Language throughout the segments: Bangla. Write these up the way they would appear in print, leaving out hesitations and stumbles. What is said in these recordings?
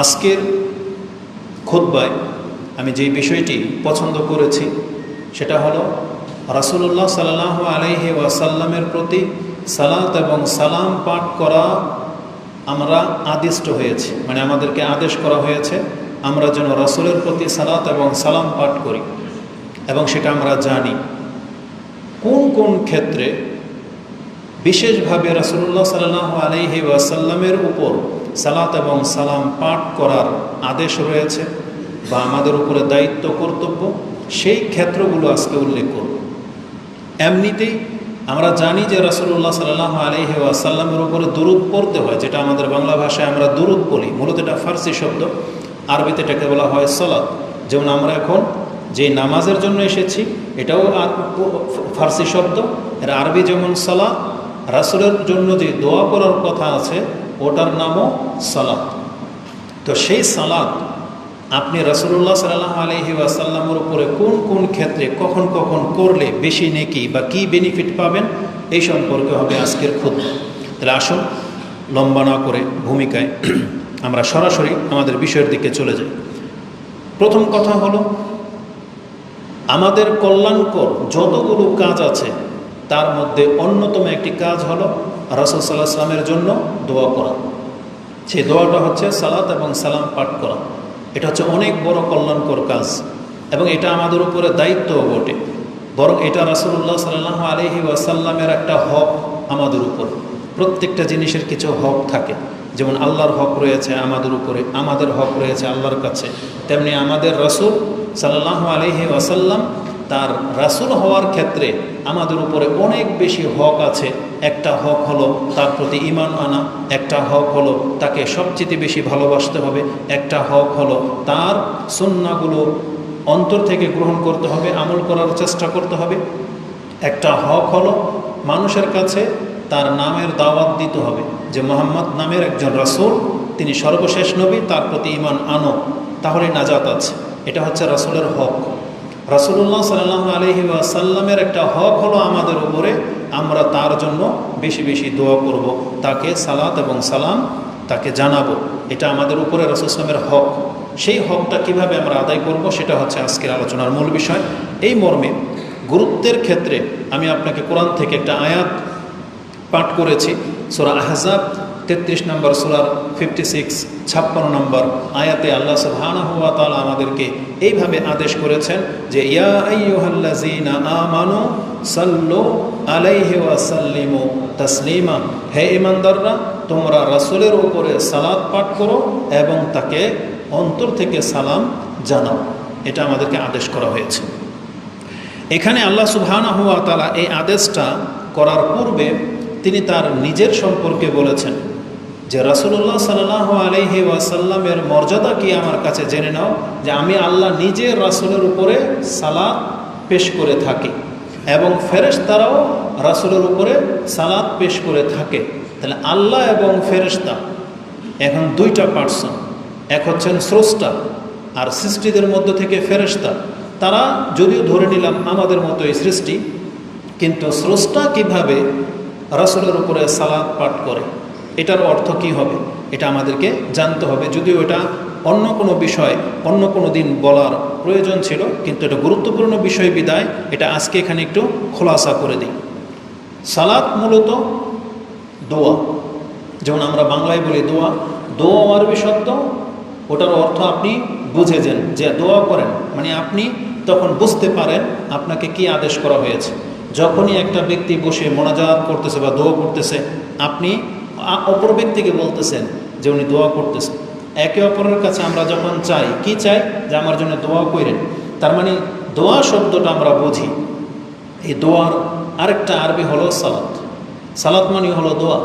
আজকের খুতবায় আমি যে বিষয়টি পছন্দ করেছি সেটা হলো রাসূলুল্লাহ সাল্লাল্লাহু আলাইহি ওয়াসাল্লামের প্রতি সালাত এবং সালাম পাঠ করা আমরা আদিষ্ট হয়েছি, মানে আমাদেরকে আদেশ করা হয়েছে আমরা যেন রাসূলের প্রতি সালাত এবং সালাম পাঠ করি। এবং সেটা আমরা জানি কোন কোন ক্ষেত্রে বিশেষভাবে রাসূলুল্লাহ সাল্লাল্লাহু আলাইহি ওয়াসাল্লামের উপর সালাত এবং সালাম পাঠ করার আদেশ রয়েছে বা আমাদের উপরে দায়িত্ব কর্তব্য, সেই ক্ষেত্রগুলো আজকে উল্লেখ করব। এমনিতেই আমরা জানি যে রাসূলুল্লাহ সাল্লাল্লাহু আলাইহি ওয়াসাল্লামের উপরে দুরূদ পড়তে হয়, যেটা আমাদের বাংলা ভাষায় আমরা দুরূদ বলি, মূলত এটা ফার্সি শব্দ, আরবিতে এটাকে বলা হয় সালাত। যেমন আমরা এখন যে নামাজের জন্য এসেছি এটাও ফার্সি শব্দ, এর আরবি যেমন সালাত, রাসূলের জন্য যে দোয়া করার কথা আছে ওটার নামও সালাত। তো সেই সালাত আপনি রাসূলুল্লাহ সাল্লাল্লাহু আলাইহি ওয়াসাল্লামের উপরে কোন কোন ক্ষেত্রে কখন কখন করলে বেশি নেকি বা কী বেনিফিট পাবেন এই সম্পর্কে হবে আজকের খুতবা। তাহলে আসুন লম্বা না করে ভূমিকায় আমরা সরাসরি আমাদের বিষয়ের দিকে চলে যাই। প্রথম কথা হলো, আমাদের কল্যাণকর যতগুলো কাজ আছে তার মধ্যে অন্যতম একটি কাজ হলো রাসূল সাল্লাল্লাহু আলাইহি ওয়াসাল্লামের জন্য দোয়া করা। সেই দোয়াটা হচ্ছে সালাত এবং সালাম পাঠ করা। এটা হচ্ছে অনেক বড় কল্যাণকর কাজ এবং এটা আমাদের উপরে দায়িত্বও বটে, বরং এটা রাসূলুল্লাহ সাল্লাল্লাহু আলাইহি ওয়াসাল্লামের একটা হক আমাদের উপর। প্রত্যেকটা জিনিসের কিছু হক থাকে, যেমন আল্লাহর হক রয়েছে আমাদের উপরে, আমাদের হক রয়েছে আল্লাহর কাছে, তেমনি আমাদের রাসূল সাল্লাল্লাহু আলাইহি ওয়াসাল্লাম তার রাসূল হওয়ার ক্ষেত্রে আমাদের উপরে অনেক বেশি হক আছে। একটা হক হলো তার প্রতি ঈমান আনা, একটা হক হলো তাকে সবচেয়ে বেশি ভালোবাসতে হবে, একটা হক হলো তার সুন্নাহগুলো অন্তর থেকে গ্রহণ করতে হবে, আমল করার চেষ্টা করতে হবে, একটা হক হলো মানুষের কাছে তার নামের দাওয়াত দিতে হবে যে মুহাম্মদ নামের একজন রাসূল, তিনি সর্বশেষ নবী, তার প্রতি ঈমান আনো, তাহলে নাজাত আছে। এটা হচ্ছে রাসূলের হক। রাসূলুল্লাহ সাল্লাল্লাহু আলাইহি ওয়াসাল্লামের একটা হক হলো আমাদের উপরে আমরা তার জন্য বেশি বেশি দোয়া করব, তাকে সালাত এবং সালাম তাকে জানাবো, এটা আমাদের উপরে রাসূল সাল্লামের হক। সেই হকটা কিভাবে আমরা আদায় করব সেটা হচ্ছে আজকের আলোচনার মূল বিষয়। এই মর্মে গুরুত্বের ক্ষেত্রে আমি আপনাকে কোরআন থেকে একটা আয়াত পাঠ করেছি, সূরা আহজাব 33 নম্বর সূরার 56 নম্বর আয়াতে আল্লাহ সুবহানাহু ওয়া তাআলা আমাদেরকে এইভাবে আদেশ করেছেন যে ইয়া আইয়ুহাল্লাযীনা আমানু সাল্লু আলাইহি ওয়া সাল্লিমু তাসলিমা, হে ঈমানদাররা তোমরা রাসূলের উপরে সালাত পাঠ করো এবং তাকে অন্তর থেকে সালাম জানাও। এটা আমাদেরকে আদেশ করা হয়েছে। এখানে আল্লাহ সুবহানাহু ওয়া তাআলা এই আদেশটা করার পূর্বে তিনি তার নিজের সম্পর্কে বলেছেন যে রাসূলুল্লাহ সাল্লাল্লাহু আলাইহি ওয়াসাল্লামের মর্যাদা কি আমার কাছে জেনে নাও, যে আমি আল্লাহ নিজে রাসূলের উপরে সালাত পেশ করে থাকি এবং ফেরেশতারাও রাসূলের উপরে সালাত পেশ করে থাকে। তাহলে আল্লাহ এবং ফেরেশতা এখন দুইটা পার্সন, এক হচ্ছেন স্রষ্টা আর সৃষ্টিদের মধ্য থেকে ফেরেশতা। তারা যদিও ধরে নিলাম আমাদের মতোই সৃষ্টি, কিন্তু স্রষ্টা কিভাবে রাসূলের উপরে সালাত পাঠ করে এটার অর্থ কি হবে এটা আমাদেরকে জানতে হবে। যদিও এটা অন্য কোনো বিষয় অন্য কোনো দিন বলার প্রয়োজন ছিল, কিন্তু এটা গুরুত্বপূর্ণ বিষয় বিদায় এটা আজকে এখানে একটু খোলাসা করে দিই। সালাত মূলত দোয়া, যেমন আমরা বাংলায় বলি দোয়া, দোয়া আরবি শব্দ, ওটার অর্থ আপনি বুঝেছেন যে দোয়া করেন, মানে আপনি তখন বুঝতে পারেন আপনাকে কি আদেশ করা হয়েছে। যখনই একটা ব্যক্তি বসে মোনাজাত করতেছে বা দোয়া করতেছে, আপনি অপর ব্যক্তিকে বলতেছেন যে উনি দোয়া করতেছেন। একে অপরের কাছে আমরা যখন চাই, কি চাই, যে আমার জন্য দোয়া করেন, তার মানে দোয়া শব্দটা আমরা বুঝি। এই দোয়ার আরেকটা আরবি হলো সালাত। সালাত মানে হলো দোয়া।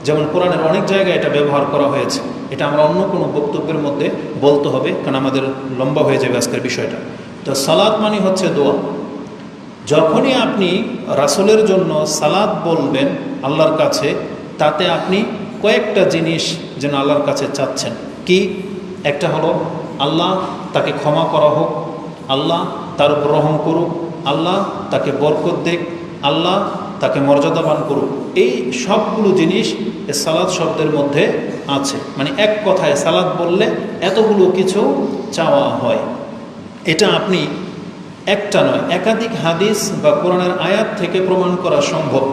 যেমন কোরআনের অনেক জায়গায় এটা ব্যবহার করা হয়েছে, এটা আমরা অন্য কোনো বক্তব্যের মধ্যে বলতে হবে, কারণ আমাদের লম্বা হয়ে যাবে আজকের বিষয়টা। তো সালাত মানে হচ্ছে দোয়া। যখনই আপনি রাসূলের জন্য সালাত বলবেন আল্লাহর কাছে, তাতে আপনি কয়েকটা জিনিস যেন আল্লাহর কাছে চাচ্ছেন। কি? একটা হলো আল্লাহ তাকে ক্ষমা করা হোক, আল্লাহ তার উপর রহম করুক, আল্লাহ তাকে বরকত দেখ, আল্লাহ তাকে মর্যাদাবান করুক, এই সবগুলো জিনিস সালাত শব্দের মধ্যে আছে। মানে এক কথায় সালাত বললে এতগুলো কিছু চাওয়া হয়। এটা আপনি একটা নয়, একাধিক হাদিস বা কোরআনের আয়াত থেকে প্রমাণ করা সম্ভব।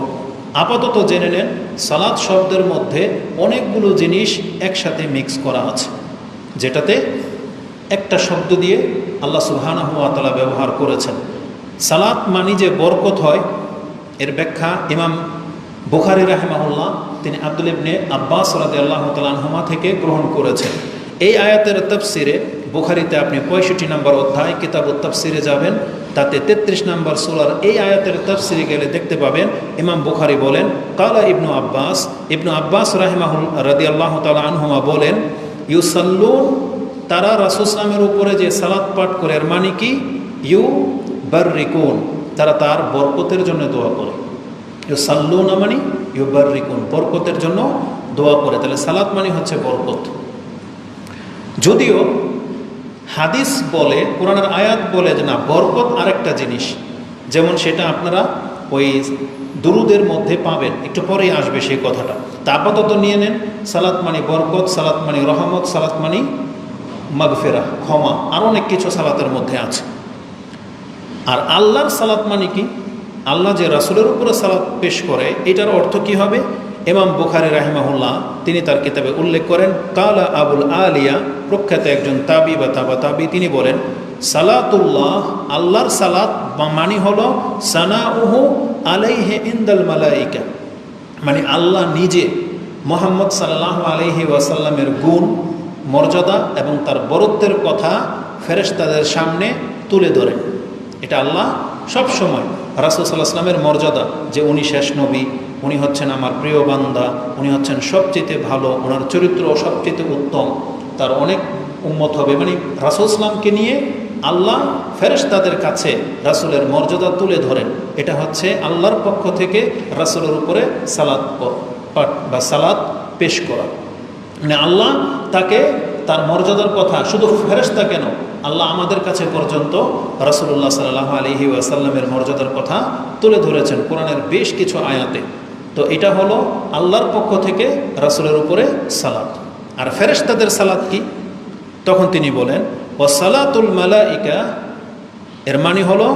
আপাতত জেনে নেন, সালাত শব্দের মধ্যে অনেকগুলো জিনিস একসাথে মিক্স করা আছে, যেটাতে একটা শব্দ দিয়ে আল্লাহ সুবহানাহু ওয়া তাআলা ব্যবহার করেছেন। সালাত মানি যে বরকত হয়, এর ব্যাখ্যা ইমাম বুখারী রাহিমাহুল্লাহ তিনি আব্দুল ইবনে আব্বাস রাদিয়াল্লাহু তাআলা আনহুমা থেকে গ্রহণ করেছেন। এই আয়াতের তাফসিরে বুখারীতে আপনি 65 নম্বর অধ্যায় কিতাবুত তাফসিরে যাবেন, তাতে 33 নম্বর সূরার এই আয়াতের তাফসিরে গেলে দেখতে পাবেন ইমাম বুখারী বলেন, কালা ইবনু আব্বাস রাদিয়াল্লাহু তাআলা আনহুমা বলেন, ইউসাল্লুন, তারা রাসূল সাল্লাল্লাহু উপরে যে সালাত পাঠ করে, এর মানে কি? ইউবাররিকুন, তারা তার বরকতের জন্য দোয়া করে। ইউসাল্লুনা মানে ইউবাররিকুন, বরকতের জন্য দোয়া করে। তাহলে সালাত মানে হচ্ছে বরকত। যদিও হাদিস বলে, কোরআনের আয়াত বলে যে না, বরকত আরেকটা জিনিস, যেমন সেটা আপনারা ওই দুরুদের মধ্যে পাবেন, একটু পরেই আসবে সেই কথাটা। তা আপাতত নিয়ে নেন, সালাত মানে বরকত, সালাত মানে রহমত, সালাত মানে মাগফিরা, ক্ষমা, আর অনেক কিছু সালাতের মধ্যে আছে। আর আল্লাহর সালাত মানে কি? আল্লাহ যে রাসূলের উপরে সালাত পেশ করে, এটার অর্থ কি হবে? ইমাম বুখারী রাহিমাহুল্লাহ তিনি তার কিতাবে উল্লেখ করেন, কালা আবুল আলিয়া, প্রখ্যাত একজন তাবি বা তাবি, তিনি বলেন, সালাতুল্লাহ, আল্লাহর সালাত মানে হলো সানাউহু আলাইহি ইনদাল মালাইকা, মানে আল্লাহ নিজে মুহাম্মদ সাল্লাল্লাহু আলাইহি ওয়াসাল্লামের গুণ, মর্যাদা এবং তার বরত্বের কথা ফেরেশতাদের সামনে তুলে ধরেন। এটা আল্লাহ সব সময় রাসূল সাল্লাল্লাহু আলাইহি ওয়াসাল্লামের মর্যাদা, যে উনি শেষ নবী, উনি হচ্ছেন আমার প্রিয় বান্দা, উনি হচ্ছেন সবচেয়ে ভালো, ওনার চরিত্র সবচেয়ে উত্তম, তার অনেক উম্মত হবে, মানে রাসূল সাল্লামকে নিয়ে আল্লাহ ফেরেশতাদের কাছে রাসূলের মর্যাদা তুলে ধরেন। এটা হচ্ছে আল্লাহর পক্ষ থেকে রাসূলের উপরে সালাত পাঠ বা সালাত পেশ করা। মানে আল্লাহ তাকে তার মর্যাদার কথা, শুধু ফেরেশতা কেন, আল্লাহ আমাদের কাছে পর্যন্ত রাসূলুল্লাহ সাল্লাল্লাহু আলাইহি ওয়াসাল্লামের মর্যাদার কথা তুলে ধরেছেন কোরআনের বেশ কিছু আয়াতে। তো এটা হলো আল্লাহর পক্ষ থেকে রাসূলের উপরে সালাত। আর ফেরেশতাদের সালাত কি? তখন তিনি বলেন, ওয়া সালাতুল মালাইকা, এর মানে হলো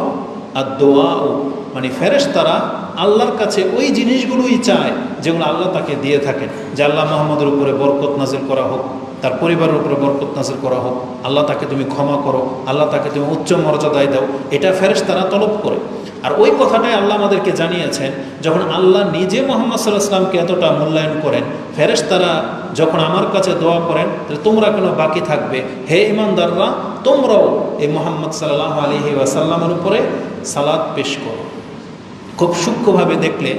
আদ-দুআ, মানে ফেরেশতারা আল্লাহর কাছে ওই জিনিসগুলোই চায় যেগুলো আল্লাহ তাকে দিয়ে থাকেন, যে আল্লাহ মুহাম্মদের উপরে বরকত নাজিল করা হোক, তার পরিবারের উপরে বরকত নাজিল করা হোক, আল্লাহ তাকে তুমি ক্ষমা করো, আল্লাহ তাকে তুমি উচ্চ মর্যাদায় দাও, এটা ফেরেশতারা তলব করে। আর ওই কথাটাই আল্লাহ আমাদেরকে জানিয়েছেন, যখন আল্লাহ নিজে মুহাম্মদ সাল্লাল্লাহু আলাইহি ওয়াসাল্লামকে এতটা মূল্যায়ন করেন, ফেরেশতারা যখন আমার কাছে দোয়া করেন, তাহলে তোমরা কেন বাকি থাকবে? হে ঈমানদাররা, তোমরাও এই মুহাম্মদ সাল্লাল্লাহু আলাইহি ওয়াসাল্লামের উপরে সালাত পেশ করো। খুব সূক্ষ্মভাবে দেখলে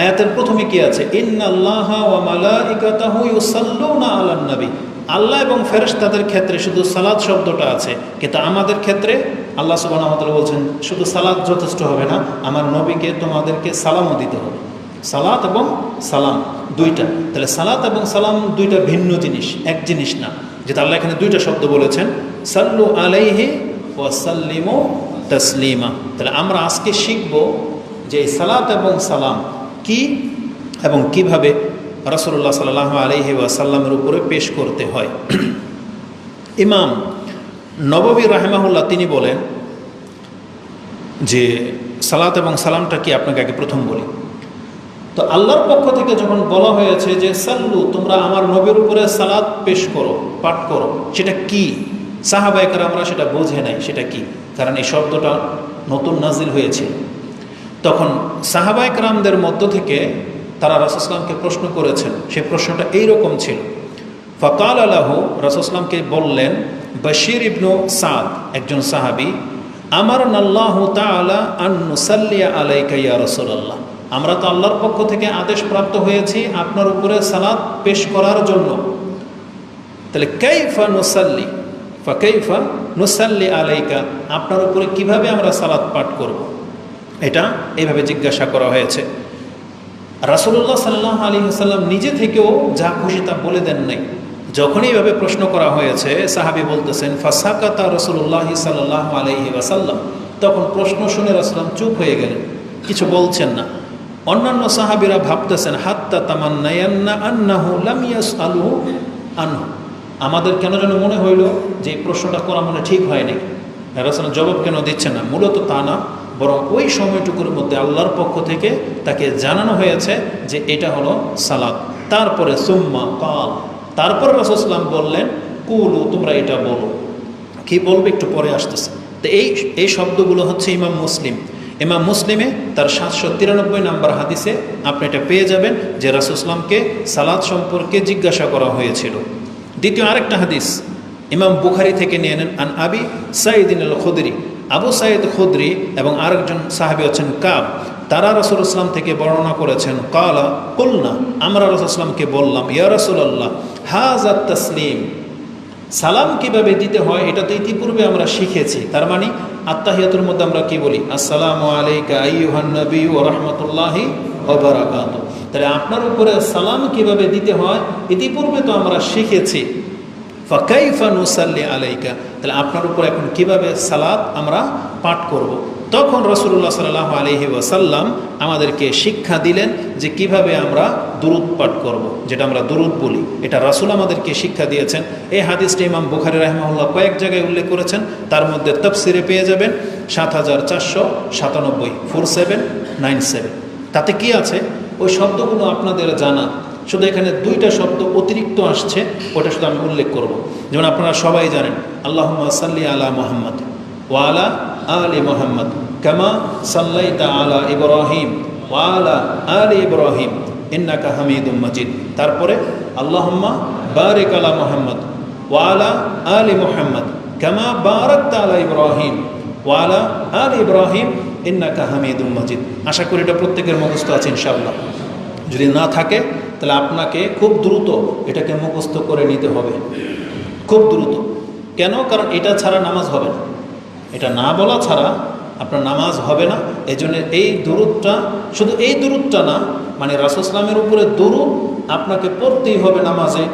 আয়াতের প্রথমে কি আছে? ইন্নাল্লাহা ওয়া মালাইকাতাহু ইউসাল্লুনা আলান নবী, আল্লাহ এবং ফেরেশতাদের ক্ষেত্রে শুধু সালাত শব্দটা আছে, কিন্তু আমাদের ক্ষেত্রে আল্লাহ সুবহানাহু ওয়া তাআলা বলছেন শুধু সালাত যথেষ্ট হবে না, আমার নবীকে তোমাদেরকে সালামও দিতে হবে। সালাত এবং সালাম দুইটা। তাহলে সালাত এবং সালাম দুইটা ভিন্ন জিনিস, এক জিনিস না। যেটা আল্লাহ এখানে দুইটা শব্দ বলেছেন, সাল্লু আলাইহি ওয়া সাল্লিমু তাসলিমা। তাহলে আমরা আজকে শিখব যে সালাত এবং সালাম কি এবং কিভাবে রাসূলুল্লাহ সাল্লাল্লাহু আলাইহি ওয়াসাল্লামের উপরে পেশ করতে হয়। ইমাম নববী রাহিমাহুল্লাহ তিনি বলেন যে সালাত এবং সালামটা কি, আপনাকে আগে প্রথম বলি। তো আল্লাহর পক্ষ থেকে যখন বলা হয়েছে যে সাল্লু, তোমরা আমার নবীর উপরে সালাত পেশ করো, পাঠ করো, সেটা কি? সাহাবায়ে কেরামরা সেটা বোঝে নাই সেটা কি, কারণ এই শব্দটা নতুন নাজিল হয়েছে। তখন সাহাবায়ে কেরামদের মধ্য থেকে তারা রাসূল সাল্লাল্লাহু আলাইহি ওয়াসাল্লামকে প্রশ্ন করেছেন। সেই প্রশ্নটা এইরকম ছিল, ফাকাল আলাহু, রাসূল সাল্লাল্লাহু আলাইহি ওয়াসাল্লামকে বললেন, বশির ইবনু সাদ একজন সাহাবী, আমারনাল্লাহু তাআলা আন নুসাল্লি আলাইকা ইয়া রাসূলুল্লাহ, আমরা তো আল্লাহর পক্ষ থেকে আদেশ প্রাপ্ত হয়েছি আপনার উপরে সালাত পেশ করার জন্য। তাহলে কাইফা নুসাল্লি, ফাকাইফা নুসাল্লি আলাইকা, আপনার উপরে কিভাবে আমরা সালাত পাঠ করব, এটা এইভাবে জিজ্ঞাসা করা হয়েছে। রাসূলুল্লাহ সাল্লাল্লাহু আলাইহি ওয়াসাল্লাম নিজে থেকেও যা খুশি তা বলে দেন নাই। যখনই এইভাবে প্রশ্ন করা হয়েছে, সাহাবী বলতেছেন, ফাসাকাতা রাসূলুল্লাহ সাল্লাল্লাহু আলাইহি ওয়াসাল্লাম, তখন প্রশ্ন শুনে রাসূলুল্লাহ চুপ হয়ে গেলেন। কিছু বলছেন না। অন্যান্য সাহাবীরা ভাবতেছেন হাত্তা তামান্নায়ান্না আন্নাহু লাম ইয়াসআলু আনহু, আমাদের কেন যেন মনে হইল যে এই প্রশ্নটা করা মনে ঠিক হয়নি, রাসূল জবাব কেন দিচ্ছেন না। মূলত তা না, বরং ওই সময়টুকুর মধ্যে আল্লাহর পক্ষ থেকে তাকে জানানো হয়েছে যে এটা হলো সালাত। তারপরে সুম্মা কাল, তারপরে রাসূল সাল্লাল্লাহু আলাইহি ওয়াসাল্লাম বললেন কুলু, তোমরা এটা বলো। কি বলবে একটু পরে আসতেছে। তো এই শব্দগুলো হচ্ছে ইমাম মুসলিমে তার 793 নম্বর হাদিসে আপনি এটা পেয়ে যাবেন যে রাসূল সাল্লাল্লাহু আলাইহি ওয়াসাল্লামকে সালাত সম্পর্কে জিজ্ঞাসা করা হয়েছিল। দ্বিতীয় আরেকটা হাদিস ইমাম বুখারী থেকে নিয়ে নেন, আন আবি সাঈদ আল খুদরি, আবু সাঈদ খুদরি এবং আরেকজন সাহাবী হচ্ছেন কাব, তারা রাসূল সাল্লাল্লাহু আলাইহি ওয়াসাল্লাম থেকে বর্ণনা করেছেন কালা কুলনা, আমরা রাসূল সাল্লাল্লাহু আলাইহি ওয়াসাল্লামকে বললাম ইয়া রাসূলুল্লাহ হাযা তাসলিম, সালাম কিভাবে দিতে হয় এটা তো ইতিপূর্বে আমরা শিখেছি। তার মানে আত্তাহিয়াতুর মধ্যে আমরা কি বলি, আসসালামু আলাইকা আইয়ুহান নবী ওয়া রাহমাতুল্লাহি ওয়া বারাকাতুহু। তাহলে আপনার উপরে সালাম কিভাবে দিতে হয় ইতিপূর্বে তো আমরা শিখেছি। ফাকাইফা নুসাল্লি আলাইকা, তাহলে আপনার উপর এখন কিভাবে সালাত আমরা পাঠ করব। তখন রাসূলুল্লাহ সাল্লাল্লাহু আলাইহি ওয়াসাল্লাম আমাদেরকে শিক্ষা দিলেন যে কিভাবে আমরা দুরূদ পাঠ করব, যেটা আমরা দুরূদ বলি, এটা রাসূল আমাদেরকে শিক্ষা দিয়েছেন। এই হাদিসটি ইমাম বুখারী রাহিমাহুল্লাহ কয়েক জায়গায় উল্লেখ করেছেন, তার মধ্যে তাফসিরে পেয়ে যাবেন 7497 4797। তাতে কি আছে ওই শব্দগুলো আপনাদের জানা, শুধু এখানে দুইটা শব্দ অতিরিক্ত আসছে, ওটা শুধু আমি উল্লেখ করব। যেমন আপনারা সবাই জানেন আল্লাহুম্মা সাল্লি আলা মুহাম্মদ ওয়া আলা আলি মুহাম্মদ কামা সাল্লাইতা আলা ইব্রাহিম ওয়া আলা আলি ইব্রাহিম ইন্নাকা হামিদুম মাজিদ। তারপরে আল্লাহুম্মা বারিক আলা মুহাম্মদ ওয়া আলা আলি মুহাম্মদ কামা বারাকতা আলা ইব্রাহিম ওয়া আলা আলি ইব্রাহিম ইন্নাকা হামিদুম মাজিদ। আশা করি এটা প্রত্যেকের মুখস্থ আছে ইনশাআল্লাহ। যদি না থাকে তাহলে আপনাকে খুব দ্রুত এটাকে মুখস্থ করে নিতে হবে, খুব দ্রুত। কেন? কারণ এটা ছাড়া নামাজ হবে না, এটা না বলা ছাড়া আপনার নামাজ হবে না। এই জন্য এই দুরূদটা, শুধু এই দুরূদটা না, মানে রাসূল সাল্লামের উপরে দুরূদ আপনাকে পড়তেই হবে নামাজে।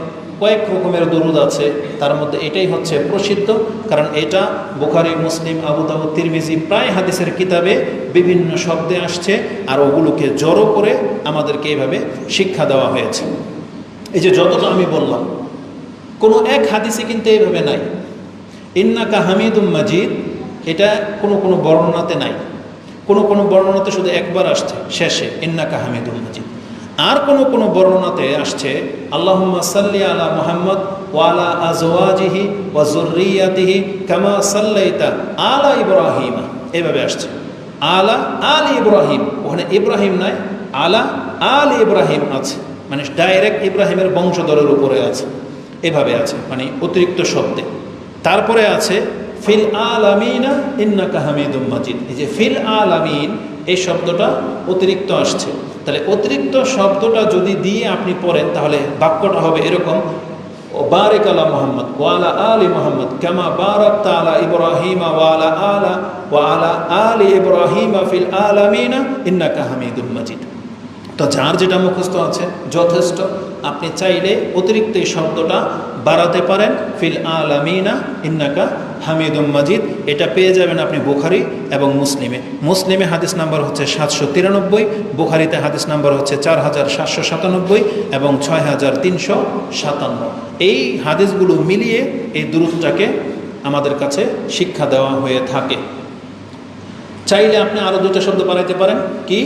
কয়েক রকমের দুরূদ আছে, তার মধ্যে এটাই হচ্ছে প্রসিদ্ধ, কারণ এটা বুখারী, মুসলিম, আবু দাউদ, তিরমিজি প্রায় হাদিসের কিতাবে বিভিন্ন শব্দে আসছে, আর ওগুলোকে জড়ো করে আমাদেরকে এইভাবে শিক্ষা দেওয়া হয়েছে। এই যে যতটা আমি বললাম, কোনো এক হাদিসে কিন্তু এইভাবে নাই ইন্নাকা হামিদুম মাজিদ, এটা কোনো বর্ণনাতে নাই। কোনো বর্ণনাতে শুধু একবার আসছে শেষে ইন্নাকা হামিদুম মাজিদ, আর কোনো বর্ণনাতে আসছে আল্লাহুম্মা সাল্লি আলা মুহাম্মদ ওয়া আলা আজওয়াজিহি ওয়া যুররিয়াতিহি কামা সাল্লাইতা আলা ইব্রাহিম, এভাবে আসছে আলা আলি ইব্রাহিম। ওখানে ইব্রাহিম নাই, আলা আলি ইব্রাহিম আছে, মানে ডাইরেক্ট ইব্রাহিমের বংশধরের উপরে আছে, এভাবে আছে, মানে অতিরিক্ত শব্দে। তারপরে আছে ফিল আলামিনা ইন্নাকা হামিদুম মাজিদ। এই যে ফিল আলামিন এই শব্দটা অতিরিক্ত আসছে, তাহলে অতিরিক্ত শব্দটা যদি দিয়ে আপনি পড়েন তাহলে বাক্যটা হবে এরকম, ও বারিক আলা মুহাম্মদ ওয়া আলা আলি মুহাম্মদ কামা বারাকতা আলা ইব্রাহিম ওয়া আলা আলি ইব্রাহিম ফিল আলামিনা ইন্নাকা হামিদুম মাজিদ। তো যার যেটা মুখস্থ আছে যথেষ্ট, আপনি চাইলে অতিরিক্ত এই শব্দটা বাড়াতে পারেন, ফিল আলামিনা ইন্নাকা হামিদুম মাজিদ। এটা পেয়ে যাবেন আপনি বুখারী এবং মুসলিমে হাদিস নাম্বার হচ্ছে 793, বুখারীতে হাদিস নাম্বার হচ্ছে 4797 এবং 6357। এই হাদিসগুলো মিলিয়ে এই দুরূদটাকে আমাদের কাছে শিক্ষা দেওয়া হয়ে থাকে। চাইলে আপনি আরও দুটো শব্দ বাড়াইতে পারেন, কি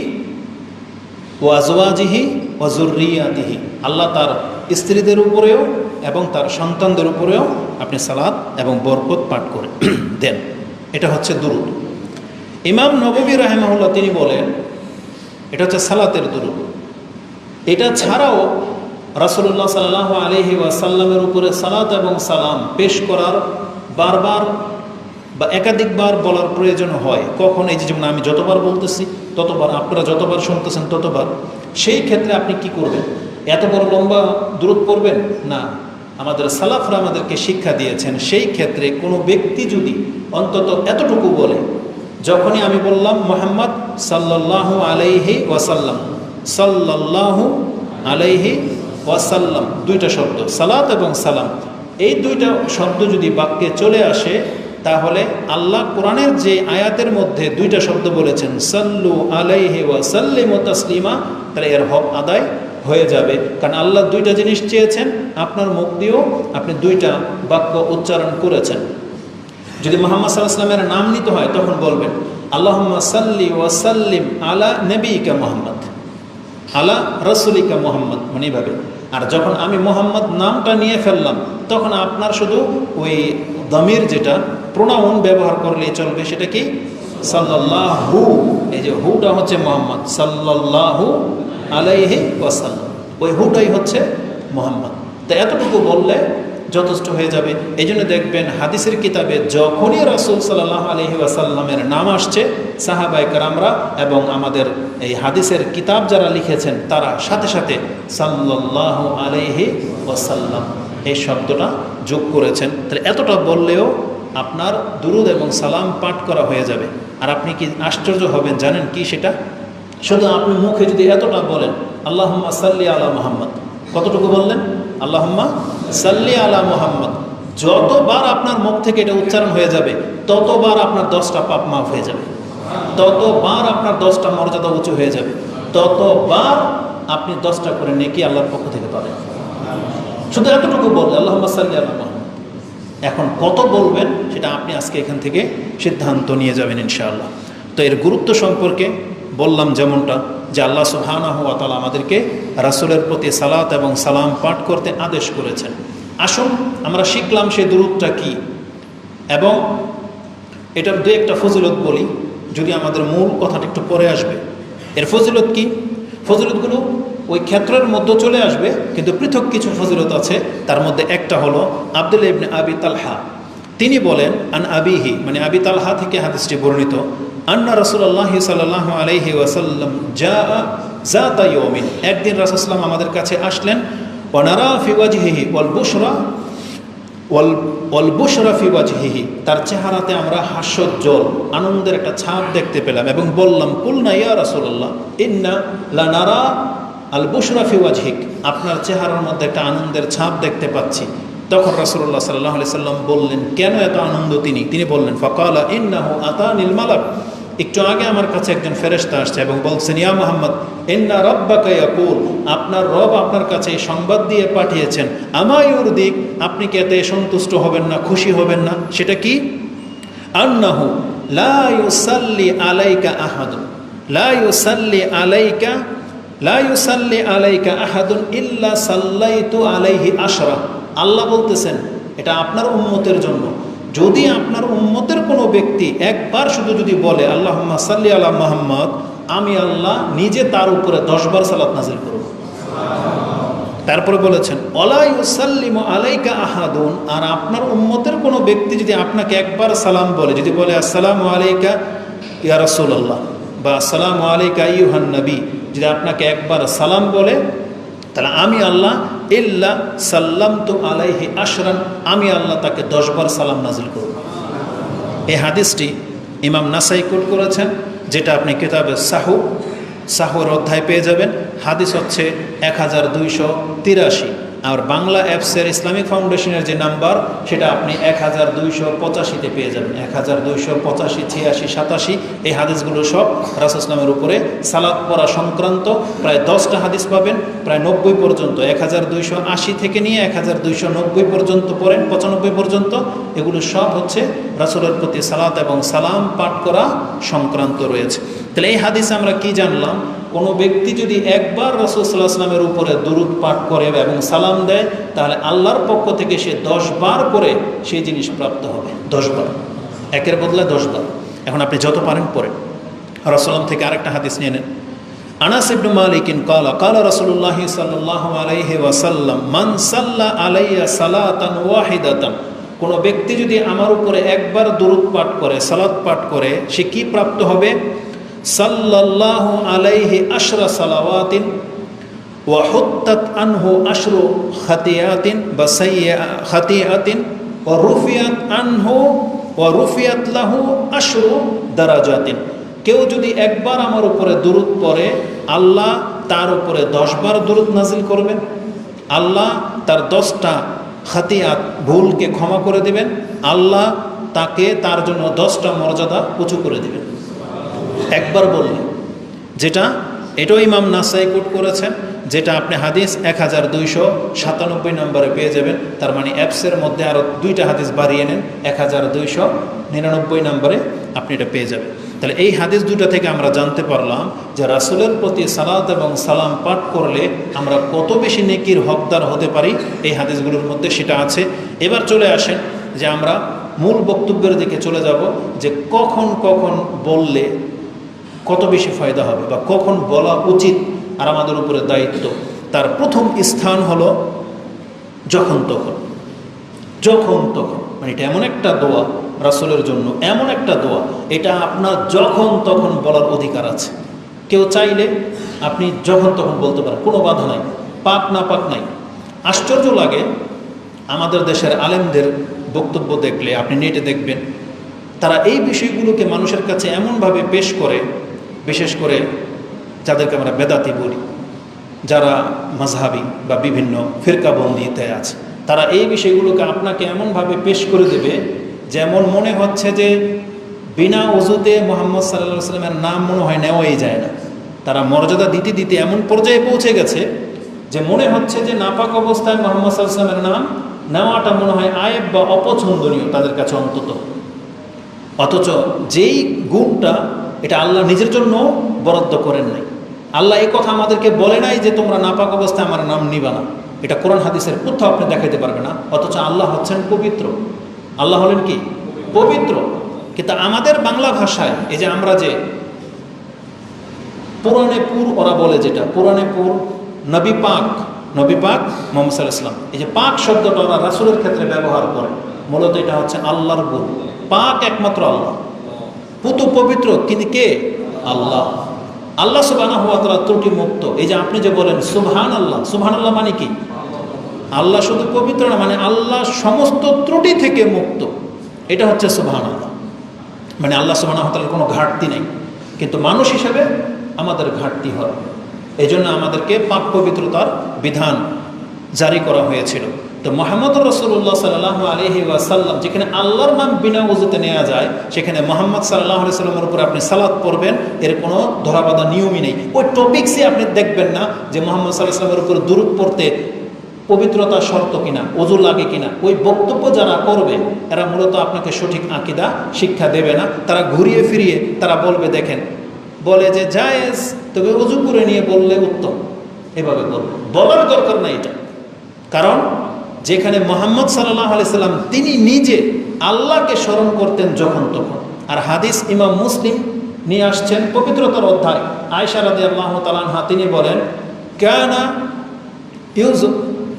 ওয়া আজওয়াজিহি ওয়া যুররিয়াতিহি, আল্লাহ তার স্ত্রীদের উপরেও এবং তার সন্তানদের উপরেও আপনি সালাত এবং বরকত পাঠ করে দেন। এটা হচ্ছে দুরূদ। ইমাম নববী রাহিমাহুল্লাহ তিনি বলেন এটা হচ্ছে সালাতের দুরূদ। এটা ছাড়াও রাসূলুল্লাহ সাল্লাল্লাহু আলাইহি ওয়াসাল্লামের উপরে সালাত এবং সালাম পেশ করার বারবার বা একাধিকবার বলার প্রয়োজন হয়। কখন? এই যে যেমন আমি যতবার বলতেছি ততবার, আপনারা যতবার শুনতেছেন ততবার। সেই ক্ষেত্রে আপনি কি করবেন? এত বড় লম্বা দুরূদ পড়বেন না। আমাদের সালাফরা আমাদেরকে শিক্ষা দিয়েছেন সেই ক্ষেত্রে কোনো ব্যক্তি যদি অন্তত এতটুকু বলে, যখনই আমি বললাম মুহাম্মদ সাল্লাল্লাহু আলাইহি ওয়াসাল্লাম, সাল্লাল্লাহু আলাইহি ওয়াসাল্লাম, দুইটা শব্দ সালাত এবং সালাম, এই দুইটা শব্দ যদি বাক্যে চলে আসে তাহলে আল্লাহ কোরআনের যে আয়াতের মধ্যে দুইটা শব্দ বলেছেন সাল্লু আলাইহি ওয়া সাল্লিমু তাসলিমা, তাহলে এর হক আদায় হয়ে যাবে। কারণ আল্লাহ দুইটা জিনিস চেয়েছেন, আপনার মুখ দিয়েও আপনি দুইটা বাক্য উচ্চারণ করেছেন। যদি মুহাম্মদ সাল্লাল্লাহু আলাইহি ওয়াসাল্লামের নাম নিতে হয় তখন বলবেন আল্লাহুম্মা সাল্লি ওয়া সাল্লিম আলা নবিয়িকা মুহাম্মদ, আলা রাসূলিকা মুহাম্মদ, মানে এইভাবে। আর যখন আমি মুহাম্মদ নামটা নিয়ে ফেললাম তখন আপনার শুধু ওই দমির যেটা প্রোনাউন ব্যবহার করলেই চলবে, সেটা কি সাল্লাল্লাহু, এই যে হুটা হচ্ছে মুহাম্মদ, সাল্লাল্লাহু আলাইহি ওয়াসাল্লাম, ওই হুটাই হচ্ছে মুহাম্মদ। তো এতটুকু বললে যথেষ্ট হয়ে যাবে। এই জন্য দেখবেন হাদিসের কিতাবে যখনই রাসূল সাল্লাল্লাহু আলাইহি ওয়াসাল্লামের নাম আসছে, সাহাবায়ে কেরামরা এবং আমাদের এই হাদিসের কিতাব যারা লিখেছেন তারা সাথে সাথে সাল্লাল্লাহু আলাইহি ওয়াসাল্লাম এই শব্দটা যোগ করেছেন। তাহলে এতটা বললেও আপনার দুরুদ এবং সালাম পাঠ করা হয়ে যাবে। আর আপনি কি আশ্চর্য হবেন জানেন কি সেটা? শুধু আপনি মুখে যদি এতটা বলেন আল্লাহুম্মা সাল্লি আলা মুহাম্মদ, কতটুকু বললেন? আল্লাহুম্মা সাল্লি আলা মুহাম্মদ, যতবার আপনার মুখ থেকে এটা উচ্চারণ হয়ে যাবে ততবার আপনার 10টা পাপ মাফ হয়ে যাবে, ততবার আপনার 10টা মর্যাদা উঁচু হয়ে যাবে, ততবার আপনি 10টা করে নেকি আল্লাহর পক্ষ থেকে পাবেন। শুধু এতটুকু বললে আল্লাহুম্মা সাল্লি আলা মুহাম্মদ। এখন কত বলবেন সেটা আপনি আজকে এখান থেকে সিদ্ধান্ত নিয়ে যাবেন ইনশাআল্লাহ। তো এর গুরুত্ব সম্পর্কে বললাম যেমনটা, যে আল্লাহ সুবহানাহু ওয়া তাআলা আমাদেরকে রাসূলের প্রতি সালাত এবং সালাম পাঠ করতে আদেশ করেছেন। আসুন আমরা শিখলাম সেই দুরূদটা কি, এবং এটার দু একটা ফজিলত বলি, যদি আমাদের মূল কথাটা একটু পরে আসবে। এর ফজিলত কি? ফজিলতগুলো ওই ক্ষেত্রের মধ্যে চলে আসবে, কিন্তু পৃথক কিছু ফজিলত আছে। তার মধ্যে একটা হলো আব্দুল্লাহ ইবনে আবি তালহা, তিনি বলেন আন আবিহি, মানে আবি তালহা থেকে হাদিসটি বর্ণিত, আন্না রাসূলুল্লাহ সাল্লাল্লাহু আলাইহি ওয়াসাল্লাম যাতা ইয়াউমিন, একদিন রাসূল সাল্লাল্লাহু আমাদের কাছে আসলেন, ওয়া নারা ফি ওয়াজহিহি ওয়াল বুশরা ফি ওয়াজহিহি, তার চেহারাতে আমরা হাস্যোজ্জ্বল আনন্দের একটা ছাপ দেখতে পেলাম, এবং বললাম কুলনা ইয়া রাসূলুল্লাহ ইন্না লা নারা আল বুশরা ফি ওয়াজহিক, আপনার চেহারার মধ্যে একটা আনন্দের ছাপ দেখতে পাচ্ছি। তখন রাসূলুল্লাহ সাল্লাল্লাহু আলাইহি সাল্লাম বললেন, কেন এত আনন্দ? তিনি বললেন ফাকালা ইন্নাহু আতানিল মালাক, একটু আগে আমার কাছে একজন ফেরেশতা আসছে এবং বলছেন ইয়া মুহাম্মদ ইন্না রাব্বাকা ইয়াকুল, আপনার রব আপনার কাছে এই সংবাদ দিয়ে পাঠিয়েছেন, আমা ইউরদিক, আপনি কি এতে সন্তুষ্ট হবেন না, খুশি হবেন না? সেটা কি? আন্নাহু লা ইউসাল্লি আলাইকা আহাদুন, লা ইউসাল্লি আলাইকা আহাদুন ইল্লা সাল্লাইতু আলাইহি আশরা। আল্লাহ বলতেছেন এটা আপনার উম্মতের জন্য, যদি আপনার উম্মতের কোনো ব্যক্তি একবার শুধু যদি বলে আল্লাহুম্মা সাল্লি আলা মুহাম্মদ, আমি আল্লাহ নিজে তার উপরে 10 বার সালাত নাযিল করব। তারপরে বলেছেন ওয়ালা ইউসাল্লিমু আলাইকা আহাদুন, আর আপনার উম্মতের কোনো ব্যক্তি যদি আপনাকে একবার সালাম বলে, যদি বলে আসসালামু আলাইকা ইয়া রাসূলুল্লাহ বা আসসালামু আলাইকা আইয়ুহান নবী, যদি আপনাকে একবার সালাম বলে, তাহলে আমি আল্লাহ ইল্লা সাল্লামতু আলাইহি আশরান, আমি আল্লাহ তাকে 10 বার সালাম নাযিল করব। এই হাদিসটি ইমাম নাসাই কোট করেছেন, যেটা আপনি কিতাবে সাহুর অধ্যায় পেয়ে যাবেন। হাদিস হচ্ছে 1283, আর বাংলা অ্যাপসের ইসলামিক ফাউন্ডেশনের যে নাম্বার সেটা আপনি 1285-তে পেয়ে যাবেন। 1285, 86, 87 এই হাদিসগুলো সব রাসূল সাল্লাল্লাহু উপরে সালাত পড়া সংক্রান্ত প্রায় 10টা হাদিস পাবেন, প্রায় 90 পর্যন্ত, 1280 থেকে নিয়ে 1290 পর্যন্ত পড়েন, 95 পর্যন্ত, এগুলো সব হচ্ছে রাসূলের প্রতি সালাত এবং সালাম পাঠ করা সংক্রান্ত রয়েছে। তাহলে এই হাদিসে আমরা কি জানলাম? কোনো ব্যক্তি যদি একবার রাসূল সাল্লাল্লাহু আলাইহি ওয়াসাল্লামের উপরে দরুদ পাঠ করে এবং সালাম দেয়, তাহলে আল্লাহর পক্ষ থেকে সে 10 বার করে সেই জিনিস প্রাপ্ত হবে। 10 বার, একের বদলে 10 বার। এখন আপনি যত পারেন পড়েন। রাসূল থেকে আরেকটা হাদিস নিয়ে নেন। আনাস ইবনে মালিকিন কালা রাসূলুল্লাহ সাল্লাল্লাহু আলাইহি ওয়াসাল্লাম মান সাল্লা আলাইয়া সালাতান ওয়াহিদাতান, কোনো ব্যক্তি যদি আমার উপরে একবার দরুদ পাঠ করে, সালাত পাঠ করে, সে কি প্রাপ্ত হবে? সাল্লাল্লাহু আলাইহি আশরা সালাওয়াতিন ওয়া হুত্তাত আনহু আশরু খাতিয়াতিন বা খাতিয়াতিন ওয়া রুফিয়াত আনহু ওয়া রুফিয়াত লাহু আশরু দারাজাতিন। কেউ যদি একবার আমার উপরে দরুদ পড়ে, আল্লাহ তার উপরে 10 বার দরুদ নাজিল করবেন, আল্লাহ তার 10টা খাতিয়াত ভুলকে ক্ষমা করে দেবেন, আল্লাহ তাকে তার জন্য 10টা মর্যাদা উঁচু করে দিবেন একবার বললে। যেটা এটাও ইমাম নাসাই কোট করেছেন, যেটা আপনি হাদিস 1297 নম্বরে পেয়ে যাবেন। তার মানে অ্যাপসের মধ্যে আরও 2টা হাদিস বাড়িয়ে নেন, 1299 নম্বরে আপনি এটা পেয়ে যাবেন। তাহলে এই হাদিস দুটা থেকে আমরা জানতে পারলাম যে রাসূলের প্রতি সালাত এবং সালাম পাঠ করলে আমরা কত বেশি নেকির হকদার হতে পারি, এই হাদিসগুলোর মধ্যে সেটা আছে। এবার চলে আসেন যে আমরা মূল বক্তব্যের দিকে চলে যাব, যে কখন কখন বললে কত বেশি ফায়দা হবে বা কখন বলা উচিত আর আমাদের উপরে দায়িত্ব। তার প্রথম স্থান হলো যখন তখন। যখন তখন মানে এটা এমন একটা দোয়া রাসূলের জন্য, এমন একটা দোয়া, এটা আপনার যখন তখন বলার অধিকার আছে। কেউ চাইলে আপনি যখন তখন বলতে পারেন, কোনো বাধা নাই, পাক না পাক নাই। আশ্চর্য লাগে আমাদের দেশের আলেমদের বক্তব্য দেখলে, আপনি নেটে দেখবেন, তারা এই বিষয়গুলোকে মানুষের কাছে এমনভাবে পেশ করে, বিশেষ করে যাদেরকে আমরা বেদাতি বলি, যারা মাযহাবী বা বিভিন্ন ফিরকাবন্দিতে আছে, তারা এই বিষয়গুলোকে আপনাকে এমনভাবে পেশ করে দেবে যেমন মনে হচ্ছে যে বিনা ওযুতে মুহাম্মদ সাল্লাল্লাহু আলাইহি ওয়াসাল্লামের নাম মনে হয় নেওয়াই যায় না। তারা মর্যাদা দিতে দিতে এমন পর্যায়ে পৌঁছে গেছে যে মনে হচ্ছে যে নাপাক অবস্থায় মুহাম্মদ সাল্লাল্লাহু আলাইহি ওয়াসাল্লামের নাম নেওয়াটা মনে হয় আয়েব বা অপছন্দনীয় তাদের কাছে অন্তত। অথচ যেই গুণটা এটা আল্লাহ নিজের জন্য বরাদ্দ করেন নাই। আল্লাহ এই কথা আমাদেরকে বলে নাই যে তোমরা নাপাক অবস্থায় আমার নাম নিবা না, এটা কোরআন হাদিসের কোথাও আপনি দেখাইতে পারবে না। অথচ আল্লাহ হচ্ছেন পবিত্র, আল্লাহ হলেন কি পবিত্র। কিন্তু আমাদের বাংলা ভাষায় এই যে আমরা যে পুরাণে পুর ওরা বলে, যেটা পুরাণে পুর নবী পাক মুহাম্মদ সাল্লাল্লাহু আলাইহি ওয়াসাল্লাম, এই যে পাক শব্দটা ওরা রাসূলের ক্ষেত্রে ব্যবহার করে, মূলত এটা হচ্ছে আল্লাহর গুণ। পাক একমাত্র আল্লাহ, পুত পবিত্র কিন্তু কে? আল্লাহ। আল্লাহ সুবহানাহু ওয়া তাআলা ত্রুটি মুক্ত। এই যে আপনি যে বলেন সুবহানাল্লাহ, সুবহানাল্লাহ মানে কি? আল্লাহ শুধু পবিত্র না, মানে আল্লাহ সমস্ত ত্রুটি থেকে মুক্ত, এটা হচ্ছে সুবহানাল্লাহ। মানে আল্লাহ সুবহানাহু ওয়া তাআলার কোনো ঘাটতি নেই, কিন্তু মানুষ হিসেবে আমাদের ঘাটতি হয়। এই জন্য আমাদেরকে পাক পবিত্রতার বিধান জারি করা হয়েছিল। তো মুহাম্মদুর রাসূলুল্লাহ সাল্লাল্লাহু আলাইহি ওয়াসাল্লাম, যেখানে আল্লাহর নাম বিনা ওযুতে নেওয়া যায়, সেখানে মুহাম্মদ সাল্লাল্লাহু আলাইহি ওয়াসাল্লামের উপর আপনি সালাত পড়বেন, এর কোনো ধরাবাঁধা নিয়মই নেই। ওই টপিকসে আপনি দেখবেন না যে মুহাম্মদ সাল্লাল্লাহু আলাইহি ওয়াসাল্লামের উপর দুরূদ পড়তে পবিত্রতা শর্ত কিনা, ওযু লাগে কিনা। ওই বক্তব্য যারা করবে এরা মূলত আপনাকে সঠিক আকীদা শিক্ষা দেবে না। তারা ঘুরিয়ে ফিরিয়ে তারা বলবে, দেখেন বলে যে জায়েজ, তবে ওযু করে নিয়ে বললে উত্তম, এভাবে বলবে। বলার দরকার নাই এটা, কারণ যেখানে মুহাম্মদ সাল্লাল্লাহু আলাইহি সাল্লাম তিনি নিজে আল্লাহকে স্মরণ করতেন যখন তখন। আর হাদিস ইমাম মুসলিম নিয়ে আসছেন পবিত্রতার অধ্যায়, আয়েশা রাদিয়াল্লাহু তাআলা আনহা তিনি বলেন,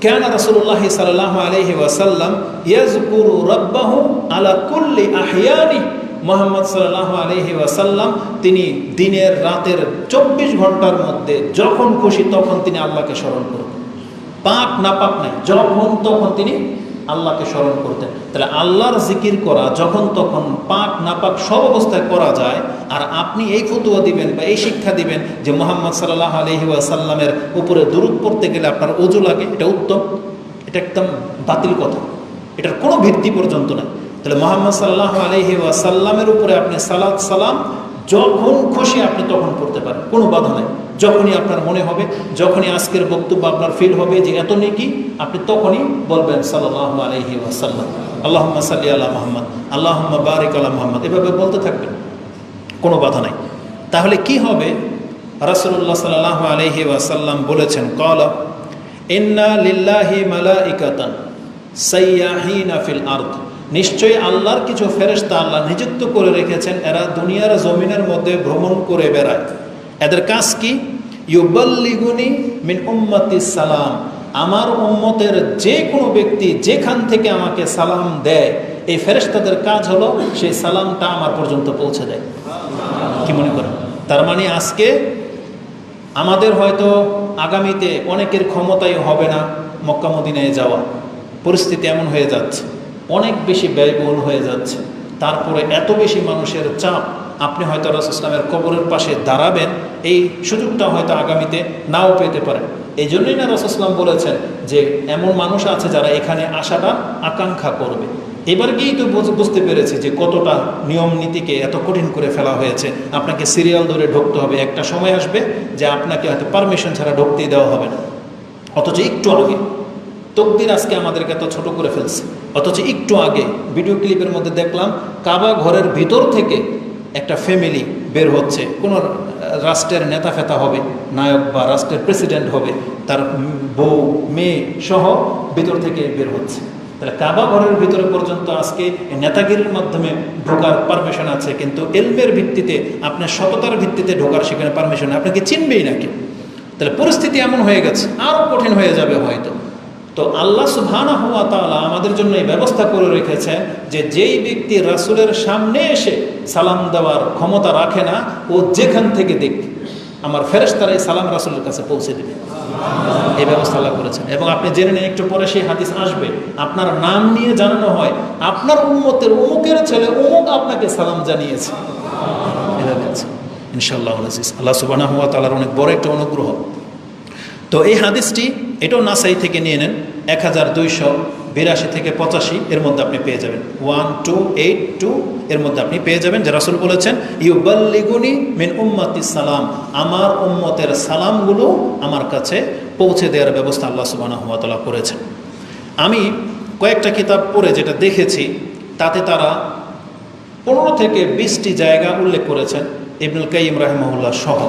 কানা রাসূলুল্লাহ সাল্লাল্লাহু আলাইহি ওয়াসাল্লাম ইয়াযকুরু রাব্বাহু আলা কুল্লি আহইয়ানি। মুহাম্মদ সাল্লাল্লাহু আলাইহি ওয়াসাল্লাম তিনি দিনের রাতের 24 ঘন্টার মধ্যে যখন খুশি তখন তিনি আল্লাহকে স্মরণ করতেন। পাক নাপাক নাই, যখন তখন তিনি আল্লাহকে স্মরণ করতেন। তাহলে আল্লাহর জিকির করা যখন তখন পাক নাপাক সব অবস্থায় করা যায়। আর আপনি এই ফতোয়া দিবেন বা এই শিক্ষা দিবেন যে মুহাম্মদ সাল্লাল্লাহু আলাইহি ওয়াসাল্লামের উপরে দুরূদ পড়তে গেলে আপনার ওযু লাগে, এটা উত্তম, এটা একদম বাতিল কথা, এটার কোনো ভিত্তি পর্যন্ত নাই। তাহলে মুহাম্মদ সাল্লাল্লাহু আলাইহি ওয়াসাল্লামের উপরে আপনি সালাত সালাম যখন খুশি আপনি তখন পড়তে পারেন, কোনো বাধা নেই। যখনই আপনার মনে হবে, যখনই আজকের বক্তব্য আপনার ফিল হবে যে এত নেকি, আপনি তখনই বলবেন সাল্লাল্লাহু আলাইহি ওয়াসাল্লাম, আল্লাহুম্মা সাল্লি আলা মুহাম্মদ, আল্লাহুম্মা বারিক আলা মুহাম্মদ, এভাবে বলতে থাকবেন, কোনো বাধা নাই। তাহলে কি হবে? রাসূলুল্লাহ সাল্লাল্লাহু আলাইহি ওয়াসাল্লাম বলেছেন, ক্বালা ইন্না লিল্লাহি মালাইকাতান সাইয়াহিনা ফিল আরদ, নিশ্চয়ই আল্লাহর কিছু ফেরেশতা আল্লাহ নিযুক্ত করে রেখেছেন, এরা দুনিয়ার জমিনের মধ্যে ভ্রমণ করে বেড়ায়। এদের কাজ কি? ইউবাল্লিগুনি মিন উম্মতিস সালাম, আমার উম্মতের যে কোনো ব্যক্তি যেখান থেকে আমাকে সালাম দেয়, এই ফেরেশতাদের কাজ হলো সেই সালামটা আমার পর্যন্ত পৌঁছে দেয়। কি মনে করেন? তার মানে আজকে আমাদের হয়তো আগামীতে অনেকের ক্ষমতাই হবে না মক্কা মদিনায় যাওয়া, পরিস্থিতি এমন হয়ে যাচ্ছে, অনেক বেশি ব্যয়বহুল হয়ে যাচ্ছে। তারপরে এত বেশি মানুষের চাপ, আপনি হয়তো রাসূল সাল্লাল্লাহু আলাইহি ওয়াসাল্লামের কবরের পাশে দাঁড়াবেন, এই সুযোগটা হয়তো আগামীতে নাও পেতে পারেন। এই জন্যই না রাসূল সাল্লাল্লাহু আলাইহি ওয়াসাল্লাম বলেছেন যে এমন মানুষ আছে যারা এখানে আসাটা আকাঙ্ক্ষা করবে। এবার গিয়েই তো বুঝতে পেরেছি যে কতটা নিয়ম নীতিকে এত কঠিন করে ফেলা হয়েছে। আপনাকে সিরিয়াল ধরে ঢুকতে হবে, একটা সময় আসবে যে আপনাকে হয়তো পারমিশন ছাড়া ঢুকতেই দেওয়া হবে না। অথচ একটু আগে তকদির আজকে আমাদেরকে এত ছোট করে ফেলছে, অথচ একটু আগে ভিডিও ক্লিপের মধ্যে দেখলাম কাবা ঘরের ভিতর থেকে একটা ফ্যামিলি বের হচ্ছে, কোনো রাষ্ট্রের নেতা ফেতা হবে, নায়ক বা রাষ্ট্রের প্রেসিডেন্ট হবে, তার বউ মেয়ে সহ ভিতর থেকে বের হচ্ছে। তাহলে কাবা ঘরের ভিতরে পর্যন্ত আজকে নেতাগিরির মাধ্যমে ঢোকার পারমিশন আছে, কিন্তু এলমের ভিত্তিতে, আপনার সততার ভিত্তিতে ঢোকার সেখানে পারমিশন আপনাকে চিনবেই না কেউ। তাহলে পরিস্থিতি এমন হয়ে গেছে, আরও কঠিন হয়ে যাবে হয়তো। তো আল্লাহ সুবহানাহু ওয়া তাআলা আমাদের জন্য এই ব্যবস্থা করে রেখেছেন যে যেই ব্যক্তি রাসূলের সামনে এসে সালাম দেওয়ার ক্ষমতা রাখে না, ও যেখান থেকে দেখ আমার ফেরেশতারাই সালাম রাসূলের কাছে পৌঁছে দেবে। এই ব্যবস্থা আল্লাহ করেছেন। এবং আপনি জেনে নিন, একটু পরে সেই হাদিস আসবে, আপনার নাম নিয়ে জানানো হয়, আপনার উম্মতের অমুকের ছেলে অমুক আপনাকে সালাম জানিয়েছে। ইনশাআল্লাহ আল্লাহ সুবহানাহু ওয়া তাআলার অনেক বড় একটা অনুগ্রহ। তো এই হাদিসটি এটাও নাসাই থেকে নিয়ে নেন, 1282 থেকে 85 এর মধ্যে আপনি পেয়ে যাবেন, 1282 এর মধ্যে আপনি পেয়ে যাবেন যে রাসূল বলেছেন ইউবাল্লিগুনি মিন উম্মতি সালাম, আমার উম্মতের সালামগুলো আমার কাছে পৌঁছে দেওয়ার ব্যবস্থা আল্লাহ সুবহানাহু ওয়া তাআলা করেছেন। আমি কয়েকটা কিতাব পড়ে যেটা দেখেছি, তাতে তারা 15 থেকে 20টি জায়গা উল্লেখ করেছেন, ইবনুল কাইয়িম রাহিমাহুল্লাহ সহ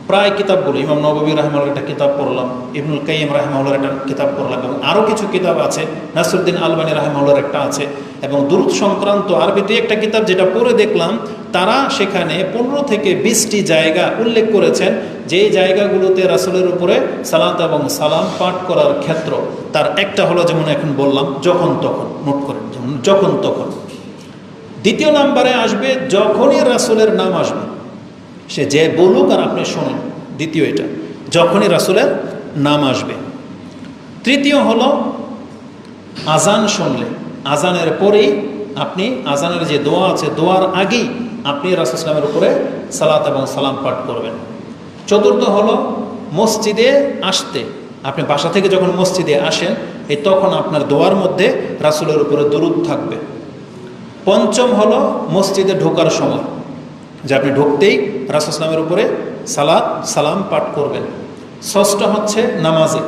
প্রায় কিতাবগুলো। ইমাম নববী রাহিমাহুল্লাহর একটা কিতাব পড়লাম, ইবনুল কাইয়িম রাহিমাহুল্লাহর একটা কিতাব পড়লাম, এবং আরও কিছু কিতাব আছে, নাসিরুদ্দিন আলবানী রাহিমাহুল্লাহর একটা আছে, এবং দুরূদ সংক্রান্ত আরবিতে একটা কিতাব যেটা পড়ে দেখলাম, তারা সেখানে 15 থেকে 20টি জায়গা উল্লেখ করেছেন, যে জায়গাগুলোতে রাসূলের উপরে সালাত এবং সালাম পাঠ করার ক্ষেত্র। তার একটা হলো, যেমন এখন বললাম, যখন তখন, নোট করেন, যেমন যখন তখন। দ্বিতীয় নাম্বারে আসবে যখনই রাসূলের নাম আসবে, সে যে বলুক আর আপনি শোনেন, দ্বিতীয় এটা, যখনই রাসূলের নাম আসবে। তৃতীয় হলো আজান শুনলে, আজানের পরেই আপনি, আজানের যে দোয়া আছে, দোয়ার আগেই আপনি রাসূল সাল্লাল্লাহু আলাইহি ওয়াসাল্লামের উপরে সালাত এবং সালাম পাঠ করবেন। চতুর্থ হলো মসজিদে আসতে, আপনি বাসা থেকে যখন মসজিদে আসেন, তখন আপনার দোয়ার মধ্যে রাসূলের উপরে দরুদ থাকবে। পঞ্চম হলো মসজিদে ঢোকার সময়, যে আপনি ঢুকতেই রাসূল সাল্লাল্লাহু আলাইহি ওয়াসাল্লামের উপরে সালাত সালাম পাঠ করবেন। ষষ্ঠ হচ্ছে নামাজে,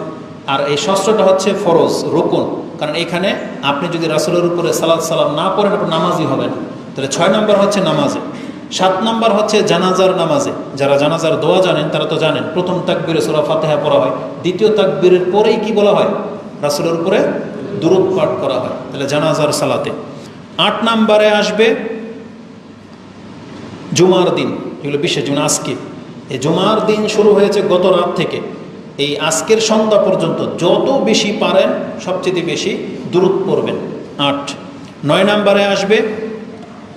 আর এই ষষ্ঠটা হচ্ছে ফরজ, রুকুন, কারণ এখানে আপনি যদি রাসূলের উপরে সালাত সালাম না পড়েন, আপনার নামাজই হবে না। তাহলে 6 নম্বর হচ্ছে নামাজে। 7 নম্বর হচ্ছে জানাজার নামাজে। যারা জানাজার দোয়া জানেন তারা তো জানেন, প্রথম তাকবীরে সূরা ফাতিহা পড়া হয়, দ্বিতীয় তাকবীরের পরেই কি বলা হয়, রাসূলের উপরে দুরূদ পাঠ করা হয়, তাহলে জানাজার সালাতে। 8 নম্বরে আসবে জুমার দিন, এগুলো বিশেষ, যেমন আজকে এই জুমার দিন শুরু হয়েছে গত রাত থেকে, এই আজকের সন্ধ্যা পর্যন্ত যত বেশি পারেন সবচেয়ে বেশি দুরূদ পড়বেন। 8। 9 নম্বরে আসবে,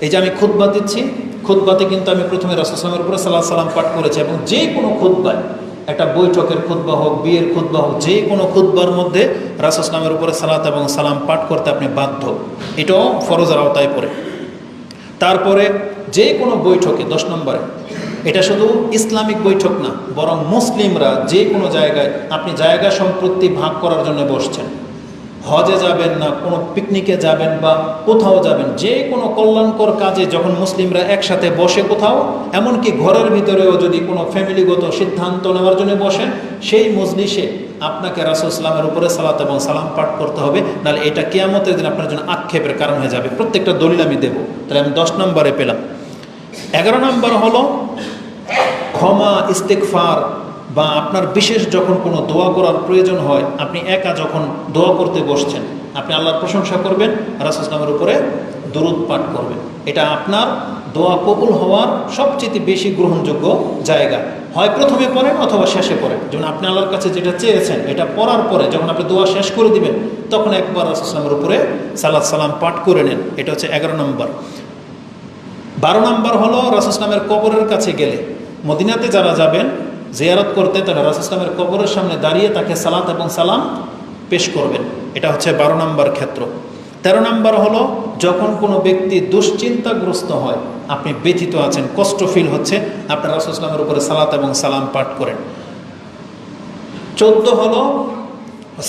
এই যে আমি খুতবা দিচ্ছি, খুতবাতে কিন্তু আমি প্রথমে রাসূল সাল্লাল্লাহু আলাইহি ওয়াসাল্লামের উপরে সাল্লাল্লাহু আলাইহি সাল্লাম পাঠ করেছি, এবং যে কোনো খুতবায়, একটা বৈঠকের খুতবা হোক, বিয়ের খুতবা হোক, যে কোনো খুতবার মধ্যে রাসূল সাল্লাল্লাহু আলাইহি ওয়াসাল্লামের উপরে সালাত এবং সালাম পাঠ করতে আপনি বাধ্য, এটাও ফরজের আওতায় পড়ে। তারপরে যে কোনো বৈঠকে 10 নম্বরে, এটা শুধু ইসলামিক বৈঠক না, বরং মুসলিমরা যে কোনো জায়গায়, আপনি জায়গা সম্পত্তি ভাগ করার জন্য বসছেন, হজে যাবেন না কোনো পিকনিকে যাবেন বা কোথাও যাবেন, যে কোনো কল্যাণকর কাজে যখন মুসলিমরা একসাথে বসে কোথাও, এমনকি ঘরের ভিতরেও যদি কোনো ফ্যামিলিগত সিদ্ধান্ত নেওয়ার জন্য বসেন, সেই মজলিসে আপনাকে রাসূল সাল্লামের উপরে সালাত এবং সালাম পাঠ করতে হবে, নাহলে এটা কিয়ামতের দিন আপনার জন্য আক্ষেপের কারণ হয়ে যাবে। প্রত্যেকটা দলিল আমি দেবো। তাহলে আমি 10 নম্বরে পেলাম। 11 নম্বর হলো ক্ষমা, ইস্তেগফার, বা আপনার বিশেষ যখন কোনো দোয়া করার প্রয়োজন হয়, আপনি একা যখন দোয়া করতে বসছেন, আপনি আল্লাহর প্রশংসা করবেন, রাসূল সাল্লাল্লাহু আলাইহি ওয়াসাল্লামের উপরে দুরূদ পাঠ করবেন। এটা আপনার দোয়া কবুল হওয়ার সবচেয়ে বেশি গ্রহণযোগ্য জায়গা। হয় প্রথমে পড়েন অথবা শেষে পড়েন, যেমন আপনি আল্লাহর কাছে যেটা চেয়েছেন এটা পড়ার পরে যখন আপনি দোয়া শেষ করে দিবেন, তখন একবার রাসূল সাল্লাল্লাহু আলাইহি ওয়াসাল্লামের উপরে সালাত সালাম পাঠ করে নেন। এটা হচ্ছে 11 নম্বর। 12 নম্বর হলো রাসূল সাল্লামের কবরের কাছে গেলে, মদিনাতে যারা যাবেন জিয়ারত করতে, তারা রাসূল সাল্লামের কবরের সামনে দাঁড়িয়ে তাকে সালাত এবং সালাম পেশ করবেন। এটা হচ্ছে 12 নম্বর ক্ষেত্র। 13 নম্বর হলো যখন কোনো ব্যক্তি দুশ্চিন্তাগ্রস্ত হয়, আপনি ব্যথিত আছেন, কষ্ট ফিল হচ্ছে, আপনার রাসূল সাল্লামের উপরে সালাত এবং সালাম পাঠ করেন। 14 হলো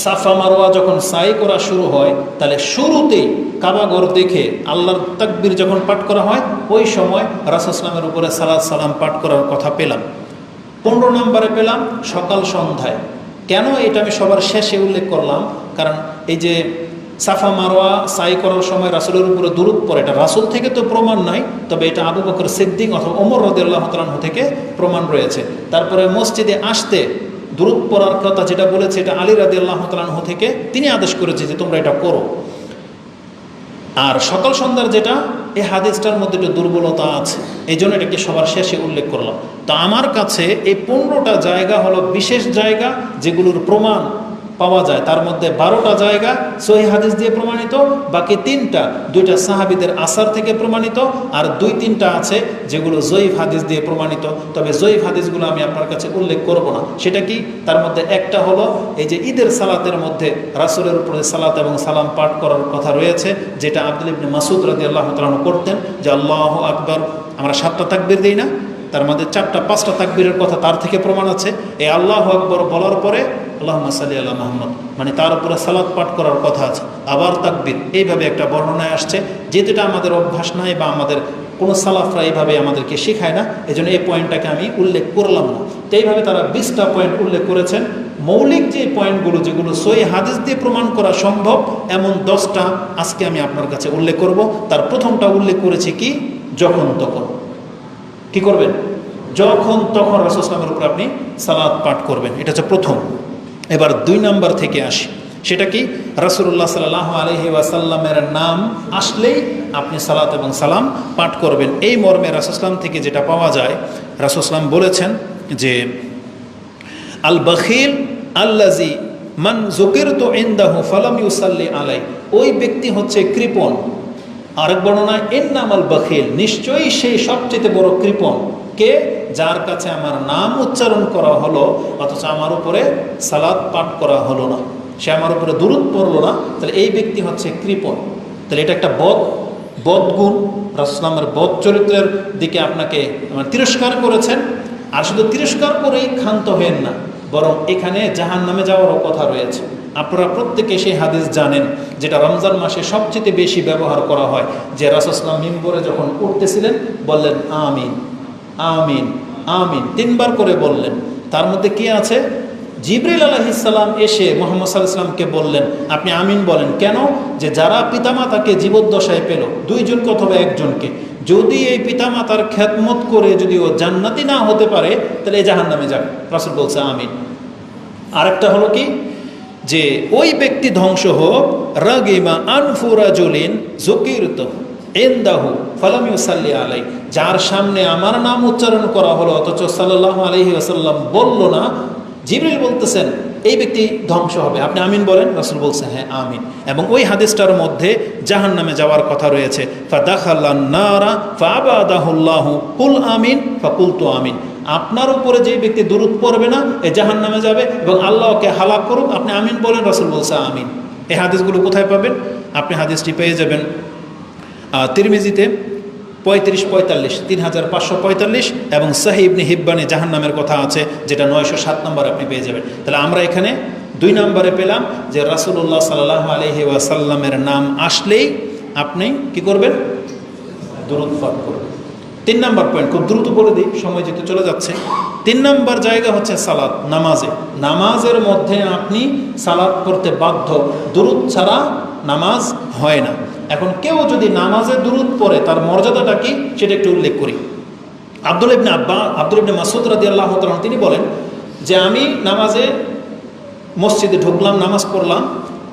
সাফা মারওয়া যখন সাই করা শুরু হয়, তাহলে শুরুতেই কাবাঘর দেখে আল্লাহর তাকবীর যখন পাঠ করা হয়, ওই সময় রাসূল সাল্লাল্লাহু উপরে সালাত সালাম পাঠ করার কথা পেলাম। 15 নম্বরে পেলাম সকাল সন্ধ্যায়। কেন এটা আমি সবার শেষে উল্লেখ করলাম? কারণ এই যে সাফা মারওয়া সাই করার সময় রাসূলের উপরে দুরূদ পড়ে, এটা রাসূল থেকে তো প্রমাণ নাই, তবে এটা আবু বকর সিদ্দিক অথবা ওমর রাদিয়াল্লাহু তাআলা আনহু থেকে প্রমাণ রয়েছে। তারপরে মসজিদে আসতে দুরূদ পড়ার কথা যেটা বলেছে, এটা আলী রাদিয়াল্লাহু তাআলা আনহু থেকে তিনি আদেশ করেছে যে তোমরা এটা করো। আর সকাল সন্ধ্যার যেটা, এই হাদিসটার মধ্যে একটু দুর্বলতা আছে, এই জন্য এটাকে সবার শেষে উল্লেখ করলাম। তো আমার কাছে এই 15টা জায়গা হলো বিশেষ জায়গা যেগুলোর প্রমাণ পাওয়া যায়। তার মধ্যে 12টা জায়গা সহিহ হাদিস দিয়ে প্রমাণিত, বাকি 3টা 2টা সাহাবীদের আসার থেকে প্রমাণিত, আর 2-3টা আছে যেগুলো জয়ীফ হাদিস দিয়ে প্রমাণিত। তবে জয়ীফ হাদিসগুলো আমি আপনার কাছে উল্লেখ করব না। সেটা কি? তার মধ্যে একটা হলো এই যে ঈদের সালাতের মধ্যে রাসূলের উপরে সালাত এবং সালাম পাঠ করার কথা রয়েছে, যেটা আব্দুল্লাহ ইবনে মাসউদ রাদিয়াল্লাহু তাআলা করতেন, যে আল্লাহু আকবার। আমরা 7টা তাকবীর দেই না, তার মধ্যে 4টা-5টা তাকবীরের কথা তার থেকে প্রমাণ আছে। এই আল্লাহু আকবার বলার পরে আল্লাহুম্মা সাল্লি আলা মুহাম্মদ, মানে তার উপরে সালাত পাঠ করার কথা আছে, আবার তাকবীর, এইভাবে একটা বর্ণনায় আসছে, যেটা আমাদের অভ্যাস নাই বা আমাদের কোনো সালাফরা এইভাবে আমাদেরকে শেখায় না। এই জন্য এই পয়েন্টটাকে আমি উল্লেখ করলাম না। তো এইভাবে তারা 20টা পয়েন্ট উল্লেখ করেছেন। মৌলিক যে পয়েন্টগুলো, যেগুলো সহিহ হাদিস দিয়ে প্রমাণ করা সম্ভব, এমন 10টা আজকে আমি আপনার কাছে উল্লেখ করব। তার প্রথমটা উল্লেখ করেছি কি? যখন তখন। কি করবেন? যখন তখন রাসূল সাল্লাল্লাহু আলাইহি ওয়াসাল্লামের উপর আপনি সালাত পাঠ করবেন, এটা হচ্ছে প্রথম। এবার 2 নাম্বার থেকে আসি, সেটা কি? রাসূলুল্লাহ সাল্লাল্লাহু আলাইহি ওয়াসাল্লামের নাম আসলেই আপনি সালাত এবং সালাম পাঠ করবেন। এই মর্মে রাসূল সাল্লাল্লাহু থেকে যেটা পাওয়া যায়, রাসূল সাল্লাল্লাহু বলেছেন যে আল বখিল আল্লাজি মান যুকিরতু ইনদাহু ফালাম ইউসাল্লি আলাই, ওই ব্যক্তি হচ্ছে কৃপণ। আরেক বর্ণনায় ইন্নামাল বখিল, নিশ্চয়ই সেই সবচেয়ে বড় কৃপণ কে? যার কাছে আমার নাম উচ্চারণ করা হলো অথচ আমার উপরে সালাত পাঠ করা হলো না, সে আমার উপরে দুরূদ পড়লো না, তাহলে এই ব্যক্তি হচ্ছে কৃপণ। তাহলে এটা একটা বদগুণ। রাসূলের বদ চরিত্রের দিকে আপনাকে তিরস্কার করেছেন। আর শুধু তিরস্কার করেই ক্ষান্ত হয়েন না, বরং এখানে জাহান্নামে যাওয়ারও কথা রয়েছে। আপনারা প্রত্যেকে সেই হাদিস জানেন, যেটা রমজান মাসে সবচেয়ে বেশি ব্যবহার করা হয়, যে রাসূল সাল্লাল্লাহু আলাইহি ওয়াসাল্লাম মিম্বরে যখন উঠতেছিলেন বললেন আমিন আমিন আমিন, 3বার করে বললেন। তার মধ্যে কি আছে? জিবরিল আলাইহিস সালাম এসে মুহাম্মদ সাল্লাল্লাহু আলাইহি ওয়াসাল্লামকে বললেন আপনি আমিন বলেন। কেন? যে যারা পিতামাতাকে জীবদ্দশায় পেল, 2জনকে অথবা 1জনকে, যদি এই পিতামাতার খেদমত করে যদি ও জান্নাতি না হতে পারে, তাহলে জাহান্নামে যাবে। রাসূল বলছে আমিন। আরেকটা হলো কি? যে ওই ব্যক্তি ধ্বংস হোক রাগিমা আনফু রাজুলিন যুকিরতু ইনদাহু ফালাম ইউসাল্লি আলাই, যার সামনে আমার নাম উচ্চারণ করা হলো অথচ সাল্লাল্লাহু আলাইহি ওয়াসাল্লাম বলল না। জিবরিল বলতেছেন এই ব্যক্তি ধ্বংস হবে, আপনি আমিন বলেন। রাসূল বলছে হ্যাঁ আমিন। এবং ওই হাদিসটার মধ্যে জাহান্নামে যাওয়ার কথা রয়েছে, ফাদাখালান নারা ফাআবাদাহুল্লাহু কুল আমিন ফাকুলতু আমিন, আপনার উপরে যে ব্যক্তি দুরূদ পড়বে না এ জাহান্নামে যাবে এবং আল্লাহকে হালাক করুক, আপনি আমিন বলেন। রাসূল বলছে আমিন। এই হাদিসগুলো কোথায় পাবেন? আপনি হাদিসটি পেয়ে যাবেন তিরমিজিতে 35-45, 3545, এবং সহিহ ইবনে হিব্বানে জাহান্নামের কথা আছে, যেটা 907 নম্বর আপনি পেয়ে যাবেন। তাহলে আমরা এখানে 2 নম্বরে পেলাম যে রাসূলুল্লাহ সাল্লাল্লাহু আলাইহি ওয়াসাল্লামের নাম আসলেই আপনি কি করবেন? দুরূদ পাঠ করবেন। 3 নম্বর পয়েন্ট, খুব দ্রুত বলে দিই, সময় যেতে চলে যাচ্ছে। 3 নম্বর জায়গা হচ্ছে সালাত, নামাজে। নামাজের মধ্যে আপনি সালাত করতে বাধ্য, দুরূদ ছাড়া নামাজ হয় না। এখন কেউ যদি নামাজে দুরূদ পড়ে, তার মর্যাদাটা কি সেটা একটু উল্লেখ করি। আব্দুল্লাহ ইবনে মাসউদ রাদিয়াল্লাহু তাআলা তিনি বলেন যে আমি নামাজে মসজিদে ঢুকলাম, নামাজ পড়লাম,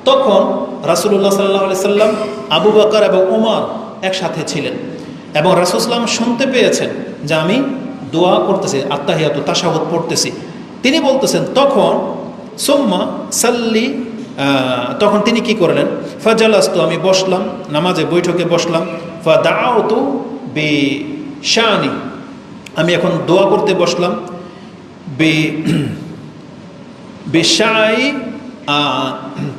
তখন রাসূলুল্লাহ সাল্লাল্লাহু আলাইহি সাল্লাম, আবু বকর এবং ওমর একসাথে ছিলেন, এবং রাসূল সাল্লাল্লাহু আলাইহি শুনতে পেয়েছেন যে আমি দোয়া করতেছি, আত্তাহিয়াতু তাশাহুদ পড়তেছি। তিনি বলতেছেন তখন সুম্মা সাল্লি, তখন তিনি কি করলেন? ফাজালাস্তু, আমি বসলাম, নামাজে বৈঠকে বসলাম। ফাদাউতু বিশানি, আমি এখন দোয়া করতে বসলাম। বিশাই,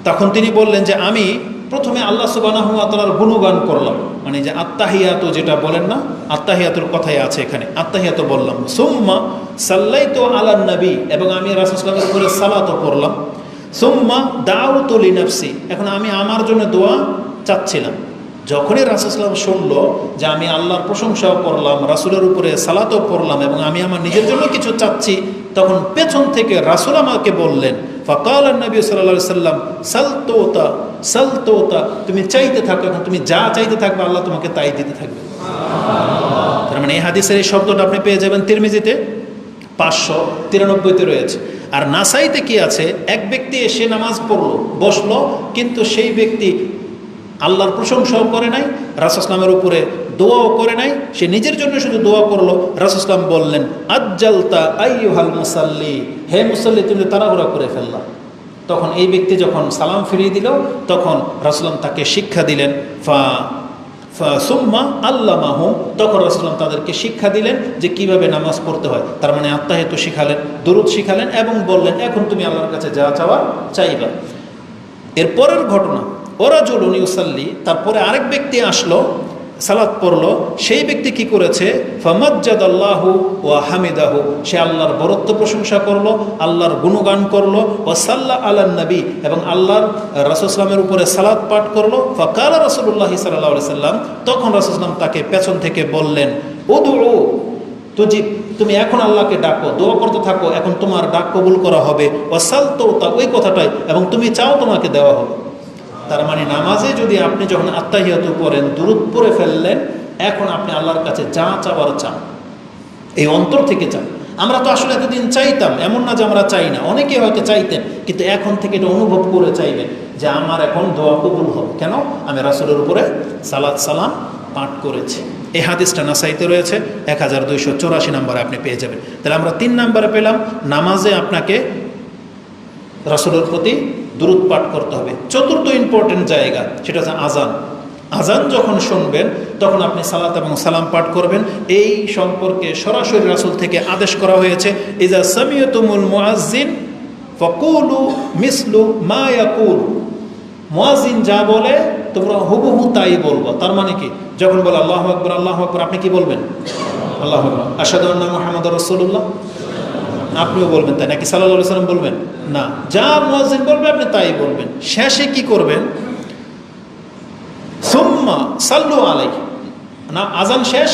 তখন তিনি বললেন যে আমি প্রথমে আল্লাহ সুবহানাহু ওয়া তাআলার গুণগান করলাম, মানে যে আত্তাহিয়াতু যেটা বলেন না, আত্তাহিয়াতুর কথাই আছে এখানে, আত্তাহিয়াতু বললাম। সুম্মা সাল্লাইতু আলান নবী, এবং আমি রাসূল সাল্লাল্লাহু আলাইহি ওয়াসাল্লামের উপরে সালাতও পড়লাম। সুম্মা দাউতু লিনাফসি, এখন আমি আমার জন্য দোয়া চাচ্ছিলাম। যখনই রাসূল সাল্লাল্লাহু আলাইহি ওয়াসাল্লাম শুনলো যে আমি আল্লাহর প্রশংসাও করলাম, রাসূলের উপরে সালাতও পড়লাম এবং আমি আমার নিজের জন্য কিছু চাচ্ছি, তখন পেছন থেকে রাসূল আমাকে বললেন, ফাকাল নবী সাল্লাল্লাহু আলাইহি ওয়াসাল্লাম সালতোতা সালতোতা, তুমি চাইতে থাকো, এখন তুমি যা চাইতে থাকবে আল্লাহ তোমাকে তাই দিতে থাকবে। তার মানে এই হাদিসের এই শব্দটা আপনি পেয়ে যাবেন তিরমিজিতে 593-তে রয়েছে। আর নাসাইতে কি আছে, এক ব্যক্তি এসে নামাজ পড়লো, বসলো, কিন্তু সেই ব্যক্তি আল্লাহর প্রশংসাও করে নাই, রাসূল ইসলামের উপরে দোয়াও করে নাই, সে নিজের জন্য শুধু দোয়া করলো। রাসূল ইসলাম বললেন, আজ্জালতা আইয়ুহাল মুসাল্লি, হে মুসাল্লি তুমি তাড়াহুড়া করে ফেললা। তখন এই ব্যক্তি যখন সালাম ফিরিয়ে দিল, তখন রাসূল ইসলাম তাকে শিক্ষা দিলেন, সুম্মা আল্লামাহু, তখন রাসূল ইসলাম তাদেরকে শিক্ষা দিলেন যে কিভাবে নামাজ পড়তে হয়। তার মানে আত্তাহিয়াতু শিখালেন, দুরূদ শিখালেন এবং বললেন এখন তুমি আল্লাহর কাছে যা চাওয়া চাইবা। এর পরের ঘটনা, ওরাজুলুন ইউসাল্লি, তারপরে আরেক ব্যক্তি আসলো, সালাত পড়লো। সেই ব্যক্তি কি করেছে, ফামাজ্জাদাল্লাহু ওয়া হামিদাহু, সে আল্লাহর বরত্ব প্রশংসা করলো, আল্লাহর গুণগান করলো, ওয়া সাল্লা আলান নবী, এবং আল্লাহর রাসূল সাল্লামের উপরে সালাত পাঠ করলো। ফাকালা রাসূলুল্লাহি সাল্লাল্লাহু আলাইহি সাল্লাম, তখন রাসূল সাল্লাম তাকে পেছন থেকে বললেন, উদউ তুজিব, তুমি এখন আল্লাহকে ডাকো, দোয়া করতে থাকো, এখন তোমার ডাক কবুল করা হবে। ওয়া সালতৌতা, ওই কথাটাই, এবং তুমি চাও তোমাকে দেওয়া হবে। তার মানে নামাজে যদি আপনি যখন আত্তাহিয়াতু পড়েন, দুরূদ পড়ে ফেললেন, এখন আপনি আল্লাহর কাছে যা চাওয়ার চান, এই অন্তর থেকে চান। আমরা তো আসলে এতদিন চাইতাম, এমন না যে আমরা চাই না, অনেকে হয়তো চাইতেন, কিন্তু এখন থেকে এটা অনুভব করে চাইবেন যে আমার এখন দোয়া কবুল হবে। কেন? আমি রাসূলের উপরে সালাত সালাম পাঠ করেছি। এই হাদিসটা নাসাইতে রয়েছে, 1284 নম্বরে আপনি পেয়ে যাবেন। তাহলে আমরা 3 নম্বরে পেলাম, নামাজে আপনাকে রাসূলের প্রতি দুরূদ পাঠ করতে হবে। চতুর্থ ইম্পর্টেন্ট জায়গা, সেটা হচ্ছে আজান। আজান যখন শুনবেন তখন আপনি সালাত এবং সালাম পাঠ করবেন। এই সম্পর্কে সরাসরি রাসূল থেকে আদেশ করা হয়েছে, ইজা সামিয়তুমুল মুআজ্জিন ফাকুলু মিসলু মা ইয়াকুল, মুয়াজ্জিন যা বলে তোমরা হুবহু তাই বলবো। তার মানে কি, যখন বলে আল্লাহু আকবার আল্লাহু আকবার, আপনি কি বলবেন? আল্লাহু আকবার। আশহাদু আন্না মুহাম্মাদুর রাসূলুল্লাহ, আপনিও বলবেন তাই নাকি? সাল্লাল্লাহু আলাইহি ওয়াসাল্লাম বলবেন না, যা মুয়াজ্জিন বলবে আপনি তাই বলবেন। শেষে কি করবেন? সুম্মা সাল্লু আলাইহি, না আজান শেষ,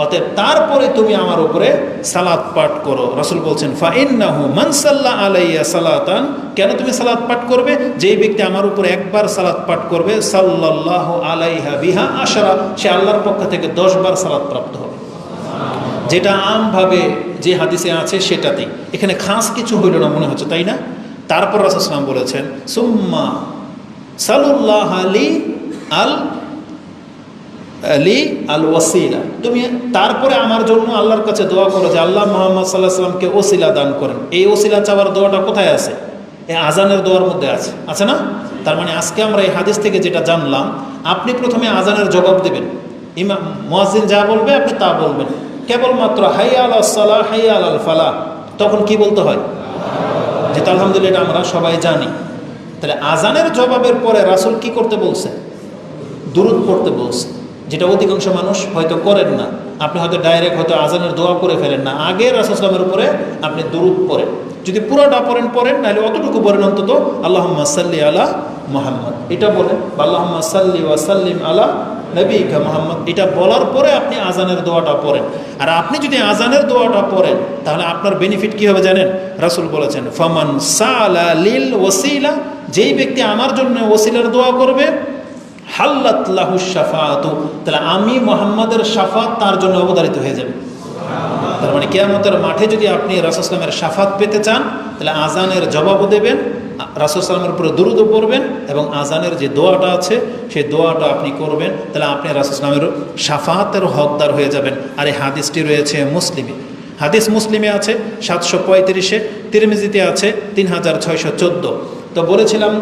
অতএব তারপরে তুমি আমার উপরে সালাত পাঠ করো। রাসূল বলছেন, ফা ইন্নাহু মান সাল্লা আলাইয়া সালাতান, কেন তুমি সালাত পাঠ করবে? যেই ব্যক্তি আমার উপরে একবার সালাত পাঠ করবে, সাল্লাল্লাহু আলাইহা বিহা আশরা, সে আল্লাহর পক্ষ থেকে 10 বার সালাত প্রাপ্ত হবে। যেটা আমভাবে যে হাদিসে আছে সেটাতেই, এখানে খাস কিছু হইল না মনে হচ্ছে, তাই না? তারপর রাসূল সাল্লাল্লাহু আলাইহি ওয়াসাল্লাম বলেছেন, সুম্মা সাল্লাল্লাহু আলি আল ওয়াসিলা, তুমি তারপরে আমার জন্য আল্লাহর কাছে দোয়া করো যে আল্লাহ মুহাম্মদ সাল্লাল্লাহু আলাইহি ওয়াসাল্লামকে ওসিলা দান করেন। এই ওসিলা চাওয়ার দোয়াটা কোথায় আছে? এই আজানের দোয়ার মধ্যে আছে, আছে না? তার মানে আজকে আমরা এই হাদিস থেকে যেটা জানলাম, আপনি প্রথমে আজানের জবাব দেবেন, ইমাম মুয়াজ্জিন যা বলবে আপনি তা বলবেন। কেবলমাত্র হাইয়া আলাস সালাহ হাইয়া আলাল ফালাহ, তখন কি বলতে হয়? যেটা আলহামদুলিল্লাহ এটা আমরা সবাই জানি। তাহলে আজানের জবাবের পরে রাসূল কি করতে বলছে? দুরূদ পড়তে বলছে, যেটা অধিকাংশ মানুষ হয়তো করেন না। আপনি হয়তো ডাইরেক্ট হয়তো আজানের দোয়া করে ফেলেন না, আগে রাসূল সাল্লাল্লাহু আলাইহি ওয়াসাল্লামের উপরে আপনি দুরূদ পড়েন। যদি পুরোটা পড়েন নাহলে অতটুকু পড়েন, অন্তত আল্লাহুম্মা সাল্লি আলা মুহাম্মদ এটা বলেন, বা আল্লাহুম্মা সাল্লি ওয়া সাল্লিম আলা নবিকা মুহাম্মদ, এটা বলার পরে আপনি আজানের দোয়াটা পড়েন। আর আপনি যদি আজানের দোয়াটা পড়েন তাহলে আপনার বেনিফিট কী হবে জানেন? রাসূল বলেছেন, ফামান সালা লিল ওয়াসিলা, যেই ব্যক্তি আমার জন্য ওসিলার দোয়া করবে, হাল্লাত লাহু শাফাআতু, তাহলে আমি মুহাম্মাদের শাফাত তার জন্য অবধারিত হয়ে যাবে। তার মানে কিয়ামতের মাঠে যদি আপনি রাসূল সাল্লাল্লাহু আলাইহি ওয়াসাল্লামের শাফাত পেতে চান, তাহলে আজানের জবাবও দেবেন, রাসূল সাল্লাল্লাহু আলাইহি ওয়াসাল্লামের উপরে দুরূদও পড়বেন, এবং আজানের যে দোয়াটা আছে সেই দোয়াটা আপনি করবেন, তাহলে আপনি রাসূল সাল্লাল্লাহু আলাইহি ওয়াসাল্লামের শাফাতের হকদার হয়ে যাবেন। আর এই হাদিসটি রয়েছে মুসলিমে, হাদিস মুসলিমে আছে 735-এ, তিরমিজিতে আছে 3614। তো বলেছিলাম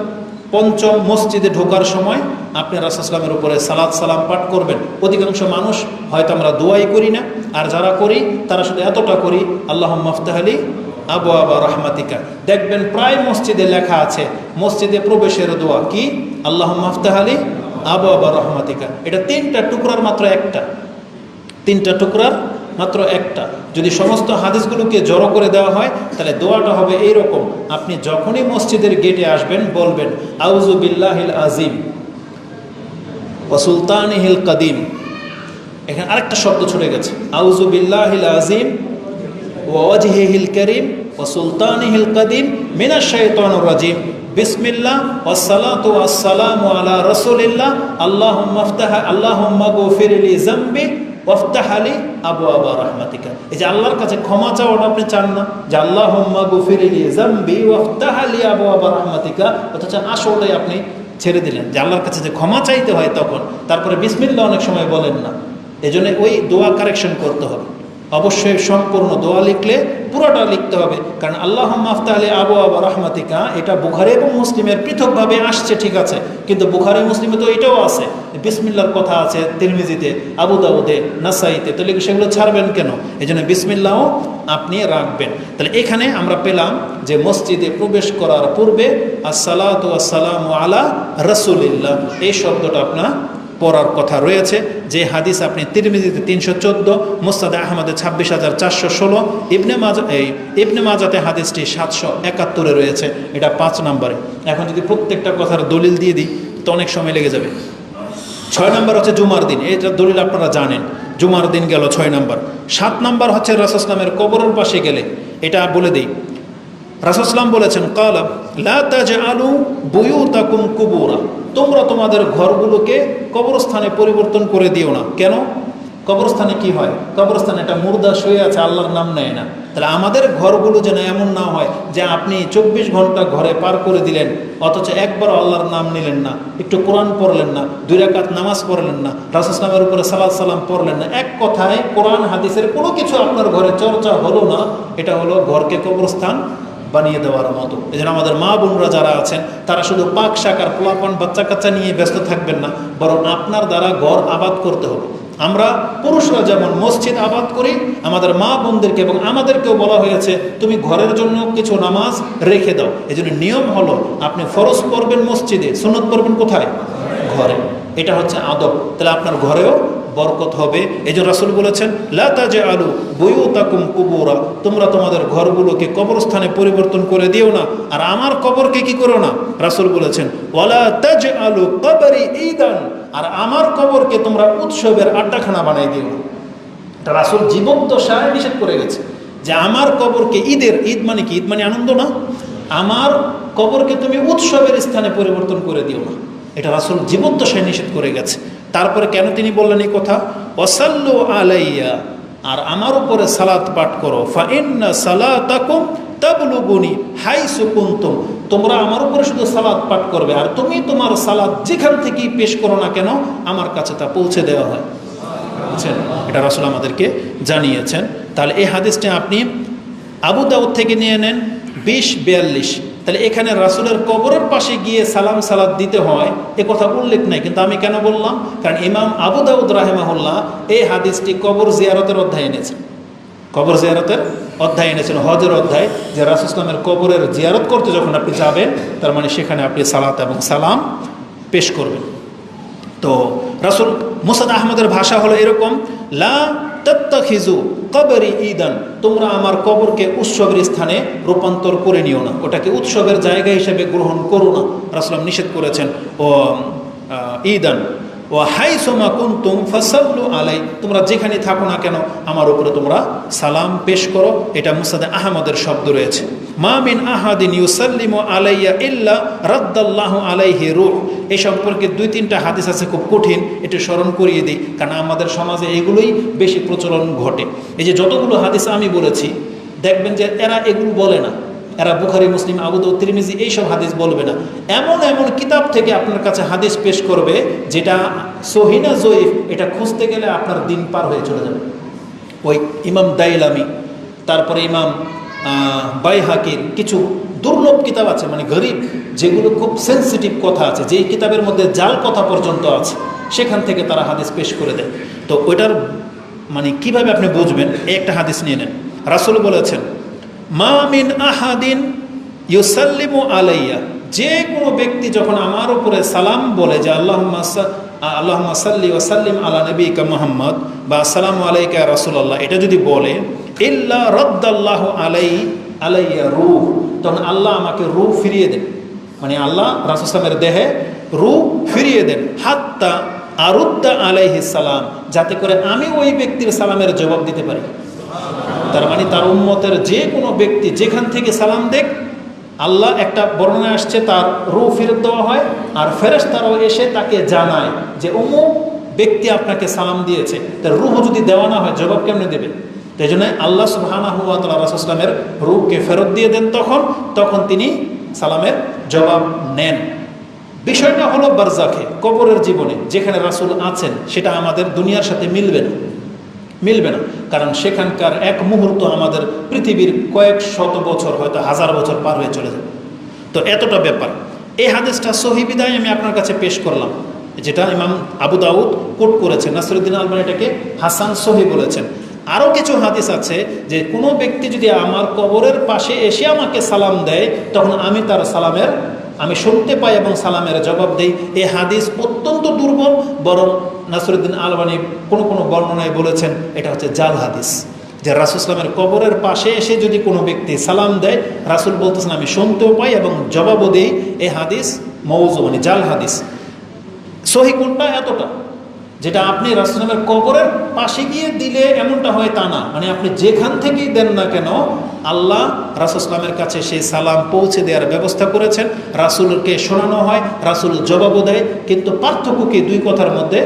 পঞ্চম মসজিদে ঢোকার সময় আপনি রাসূল সাল্লাল্লাহু আলাইহি ওয়াসাল্লামের উপরে সালাত সালাম পাঠ করবেন। অধিকাংশ মানুষ হয়তো আমরা দোয়াই করি না, আর যারা করি তারা শুধু এতটা করি, আল্লাহুম্মা আফতাহ লি আবওয়াবা রাহমাতিকা। দেখবেন প্রায় মসজিদে লেখা আছে মসজিদে প্রবেশের দোয়া কি, আল্লাহুম্মা আফতাহ আলি আবওয়াবা রাহমাতিকা। এটা 3টা টুকরার মাত্র একটা, 3টা টুকরার মাত্র একটা। যদি সমস্ত হাদিসগুলোকে জড়ো করে দেওয়া হয় তাহলে দোয়াটা হবে এইরকম। আপনি যখনই মসজিদের গেটে আসবেন বলবেন আউযু বিল্লাহিল আজিম ওয়া সুলতানিহিল কাদিম। এখানে আরেকটা শব্দ ছুটে গেছে, আউযু বিল্লাহিল আজিম ওয়া ওয়াজহিহিল কারীম ওয়া সুলতানিহিল কাদিম মিনাশ শাইতানির রাজিম বিসমিল্লাহ ওয়াসসালাতু ওয়াসসালামু আলা রাসূলিল্লাহ আল্লাহুম্মা গফিরলি যামবি ওয়াফতাহ আলি আবওয়াবা রাহমাতিকা। এই যে আল্লাহর কাছে ক্ষমা চাওয়াটা আপনি চান না, যে আল্লাহুম্মা গফিরলি যামবি ওয়াফতাহ আলি আবওয়াবা রাহমাতিকা, অথচ আসলটাই আপনি ছেড়ে দিলেন যে আল্লাহর কাছে যে ক্ষমা চাইতে হয় তখন, তারপরে বিসমিল্লাহ অনেক সময় বলেন না। এজন্য ওই দোয়া কারেকশন করতে হবে। অবশ্যই সম্পূর্ণ দোয়া লিখলে পুরোটা লিখতে হবে, কারণ আল্লাহুম্মা আফতাহ আলি আবওয়াবা রাহমাতিকা এটা বুখারী এবং মুসলিমের পৃথকভাবে আসছে, ঠিক আছে, কিন্তু বুখারী মুসলিমে তো এটাও আছে, বিসমিল্লাহর কথা আছে তিরমিজিতে, আবু দাউদে, নাসাইতে, তাহলে সেগুলো ছাড়বেন কেন? এই জন্য বিসমিল্লাহও আপনি রাখবেন। তাহলে এখানে আমরা পেলাম যে মসজিদে প্রবেশ করার পূর্বে আসসালাতু ওয়াসসালামু আলা রাসূলিল্লাহ এই শব্দটা আপনার পড়ার কথা রয়েছে। যে হাদিস আপনি তিরমিজিতে 314, মুসনাদে আহমদে 26,416, ইবনে মাজাতে হাদিসটি 771 রয়েছে, এটা 5 নম্বরে। এখন যদি প্রত্যেকটা কথার দলিল দিয়ে দিই তো অনেক সময় লেগে যাবে। 6 নম্বর হচ্ছে জুমার দিন, এটা দলিল আপনারা জানেন, জুমার দিন গেল 6 নম্বর। 7 নম্বর হচ্ছে রাসূল সাল্লাল্লাহু আলাইহি ওয়াসাল্লামের কবরের পাশে গেলে, এটা বলে দিই। রাসূল সাল্লাল্লাহু আলাইহি ওয়াসাল্লাম বলেছেন ক্বালা লা তাজআলু বুয়ুতাকুম কুবুরা, তোমরা তোমাদের ঘরগুলোকে কবরস্থানে পরিবর্তন করে দিও না। কেন? কবরস্থানে কি হয়? কবরস্থানে একটা মুর্দা শুয়ে আছে, আল্লাহর নাম নেয় না। তাহলে আমাদের ঘরগুলো যেন এমন না হয় যে আপনি 24 ঘন্টা ঘরে পার করে দিলেন অথচ একবার আল্লাহর নাম নিলেন না, একটু কোরআন পড়লেন না, 2 রাকাত নামাজ পড়লেন না, রাসূল সাল্লাল্লাহু উপরে সালাত সালাম পড়লেন না, এক কথায় কোরআন হাদিসের কোনো কিছু আপনার ঘরে চর্চা হলো না। এটা হলো ঘরকে কবরস্থান বানিয়ে দেওয়ার মতো। এই জন্য আমাদের মা বোনরা যারা আছেন তারা শুধু পাক শাকার পোলাপান বাচ্চা কাচ্চা নিয়ে ব্যস্ত থাকবেন না, বরং আপনার দ্বারা ঘর আবাদ করতে হবে। আমরা পুরুষরা যেমন মসজিদ আবাদ করি, আমাদের মা বোনদেরকে এবং আমাদেরকেও বলা হয়েছে তুমি ঘরের জন্য কিছু নামাজ রেখে দাও। এই জন্য নিয়ম হলো আপনি ফরজ পড়বেন মসজিদে, সুন্নত পড়বেন কোথায়? ঘরে। এটা হচ্ছে আদব। তাহলে আপনার ঘরেও বরকত হবে। এই যে রাসূল বলেছেন লা তাজআলু বুয়ুতাকুম কুবুরা, তোমরা তোমাদের ঘরগুলোকে কবরস্থানে পরিবর্তন করে দিও না। আর আমার কবরকে কি করো না? রাসূল বলেছেন ওয়ালা তাজআলু কবরি ঈদান, আর আমার কবরকে তোমরা উৎসবের আড্ডাখানা বানাই দিও না। এটা রাসূল জীবদ্দশায় নিষেধ করে গেছে যে আমার কবরকে ঈদের, ঈদ মানে কি? ঈদ মানে আনন্দ না? আমার কবরকে তুমি উৎসবের স্থানে পরিবর্তন করে দিও না। এটা রাসূল জীবদ্দশায় নিষেধ করে গেছে। তারপরে কেন তিনি বললেন এই কথা? ওয়াসাল্লু আলাইয়া, আর আমার উপরে সালাত পাঠ করো। ফা ইন্না সালাতাকুম তাবলুগুনি হাইসু কুনতুম, তোমরা আমার উপরে শুধু সালাত পাঠ করবে, আর তুমি তোমার সালাত যেখান থেকেই পেশ করো না কেন আমার কাছে তা পৌঁছে দেওয়া হয়। বুঝছেন? এটা রাসূল আমাদেরকে জানিয়েছেন। তাহলে এই হাদিসটা আপনি আবু দাউদ থেকে নিয়ে নেন 20-42। তাহলে এখানে রাসূলের কবরের পাশে গিয়ে সালাম সালাত দিতে হয় এ কথা উল্লেখ নাই, কিন্তু আমি কেন বললাম? কারণ ইমাম আবু দাউদ রাহিমাহুল্লাহ এই হাদিসটি কবর জিয়ারতের অধ্যায় এনেছেন, কবর জিয়ারতের অধ্যায় এনেছেন, হজের অধ্যায়, যে রাসূল ইসলামের কবরের জিয়ারত করতে যখন আপনি যাবেন তার মানে সেখানে আপনি সালাত এবং সালাম পেশ করবেন। তো রাসূল মুসনাদ আহমদের ভাষা হলো এরকম, লা তাত্তাখিজু কবরি ঈদান, তোমরা আমার কবরকে উৎসবের স্থানে রূপান্তর করে নিও না, ওটাকে উৎসবের জায়গা হিসেবে গ্রহণ করো না। রাসূল নিষেধ করেছেন ও ঈদান ও হাইসুমা কুনতুম ফাসাল্লু আলাই, তোমরা যেখানে থাকো না কেন আমার উপরে তোমরা সালাম পেশ করো। এটা মুসনাদে আহমদের শব্দ রয়েছে। মা মিন আহাদিন ইউসাল্লিমু আলাইয়া ইল্লা রাদ্দাল্লাহু আলাইহি রূহ, এই সম্পর্কে 2-3টা হাদিস আছে, খুব কঠিন, একটু স্মরণ করিয়ে দিই, কারণ আমাদের সমাজে এগুলোই বেশি প্রচলন ঘটে। এই যে যতগুলো হাদিস আমি বলেছি দেখবেন যে এরা এগুলো বলে না, এরা বুখারী, মুসলিম, আবু দাউদ, তিরমিজি এইসব হাদিস বলবে না। এমন এমন কিতাব থেকে আপনার কাছে হাদিস পেশ করবে যেটা সহিহ না জয়ীফ, এটা খুঁজতে গেলে আপনার দিন পার হয়ে চলে যাবে। ওই ইমাম দাইলামি, তারপরে ইমাম বাইহাকির কিছু দুর্লভ কিতাব আছে, মানে গরিব, যেগুলো খুব সেন্সিটিভ কথা আছে, যেই কিতাবের মধ্যে জাল কথা পর্যন্ত আছে, সেখান থেকে তারা হাদিস পেশ করে দেয়। তো ওইটার মানে কিভাবে আপনি বুঝবেন? একটা হাদিস নিয়ে নেন। রাসূল বলেছেন মা মিন আহাদিন ইউসাল্লিমু আলাইয়া, যে কোনো ব্যক্তি যখন আমার উপরে সালাম বলে যে আল্লাহুম্মা সাল্লি ওয়া সাল্লিম আলা নবিকা মুহাম্মদ বা আসসালামু আলাইকা ইয়া রাসূলুল্লাহ, এটা যদি বলে ইল্লা রাদ্দাল্লাহু আলাইয়া রূহ, তখন আল্লাহ আমাকে রূহ ফিরিয়ে দেন, মানে আল্লাহ রাসূল সাল্লামের দেহে রূহ ফিরিয়ে দেন, হাত্তা আরুদ্দা আলাইহিস সালাম, যাতে করে আমি ওই ব্যক্তির সালামের জবাব দিতে পারি। তার মানে তার উম্মতের যে কোনো ব্যক্তি যেখান থেকে সালাম দেখ, আল্লাহ একটা বর্ণনা আসছে তার রূহ ফেরত দেওয়া হয়, আর ফেরেশতারাও এসে তাকে জানায় যে অমুক ব্যক্তি আপনাকে সালাম দিয়েছে। তার রূহ যদি দেওয়া না হয় জবাব কেমনে দেবে? তাই জন্য আল্লাহ সুবহানাহু ওয়া তাআলা রাসূল সাল্লামের রূহকে ফেরত দিয়ে দেন, তখন তিনি সালামের জবাব নেন। বিষয়টা হলো বারজাখে, কবরের জীবনে যেখানে রাসূল আছেন, সেটা আমাদের দুনিয়ার সাথে মিলবে না, কারণ সেখানকার এক মুহূর্ত আমাদের পৃথিবীর কয়েক শত বছর, হয়তো হাজার বছর পার হয়ে চলে যাবে। তো এতটা ব্যাপার। এই হাদিসটা সহিহ বিদায় আমি আপনার কাছে পেশ করলাম, যেটা ইমাম আবু দাউদ কোট করেছেন, নাসিরুদ্দিন আলবানী এটাকে হাসান সহিহ বলেছেন। আরও কিছু হাদিস আছে যে কোনো ব্যক্তি যদি আমার কবরের পাশে এসে আমাকে সালাম দেয়, তখন আমি তার সালামের আমি শুনতে পাই এবং সালামের জবাব দেই। এই হাদিস অত্যন্ত দুর্বল, বরং নাসিরুদ্দিন আলবানী কোনো বর্ণনায় বলেছেন এটা হচ্ছে জাল হাদিস, যে রাসূল সাল্লামের কবরের পাশে এসে যদি কোনো ব্যক্তি সালাম দেয়, রাসূল বলতেছেন আমি শুনতেও পাই এবং জবাবও দেই। এই হাদিস মওযু, মানে জাল হাদিস। সহিহ কোনটা? এতটা, যেটা আপনি রাসূল সাল্লামের কবরের পাশে গিয়ে দিলে এমনটা হয় তা না, মানে আপনি যেখান থেকেই দেন না কেন আল্লাহ রাসূল সাল্লামের কাছে সেই সালাম পৌঁছে দেওয়ার ব্যবস্থা করেছেন। রাসূলকে শোনানো হয়, রাসূল জবাবও দেয়। কিন্তু পার্থক্য কি দুই কথার মধ্যে?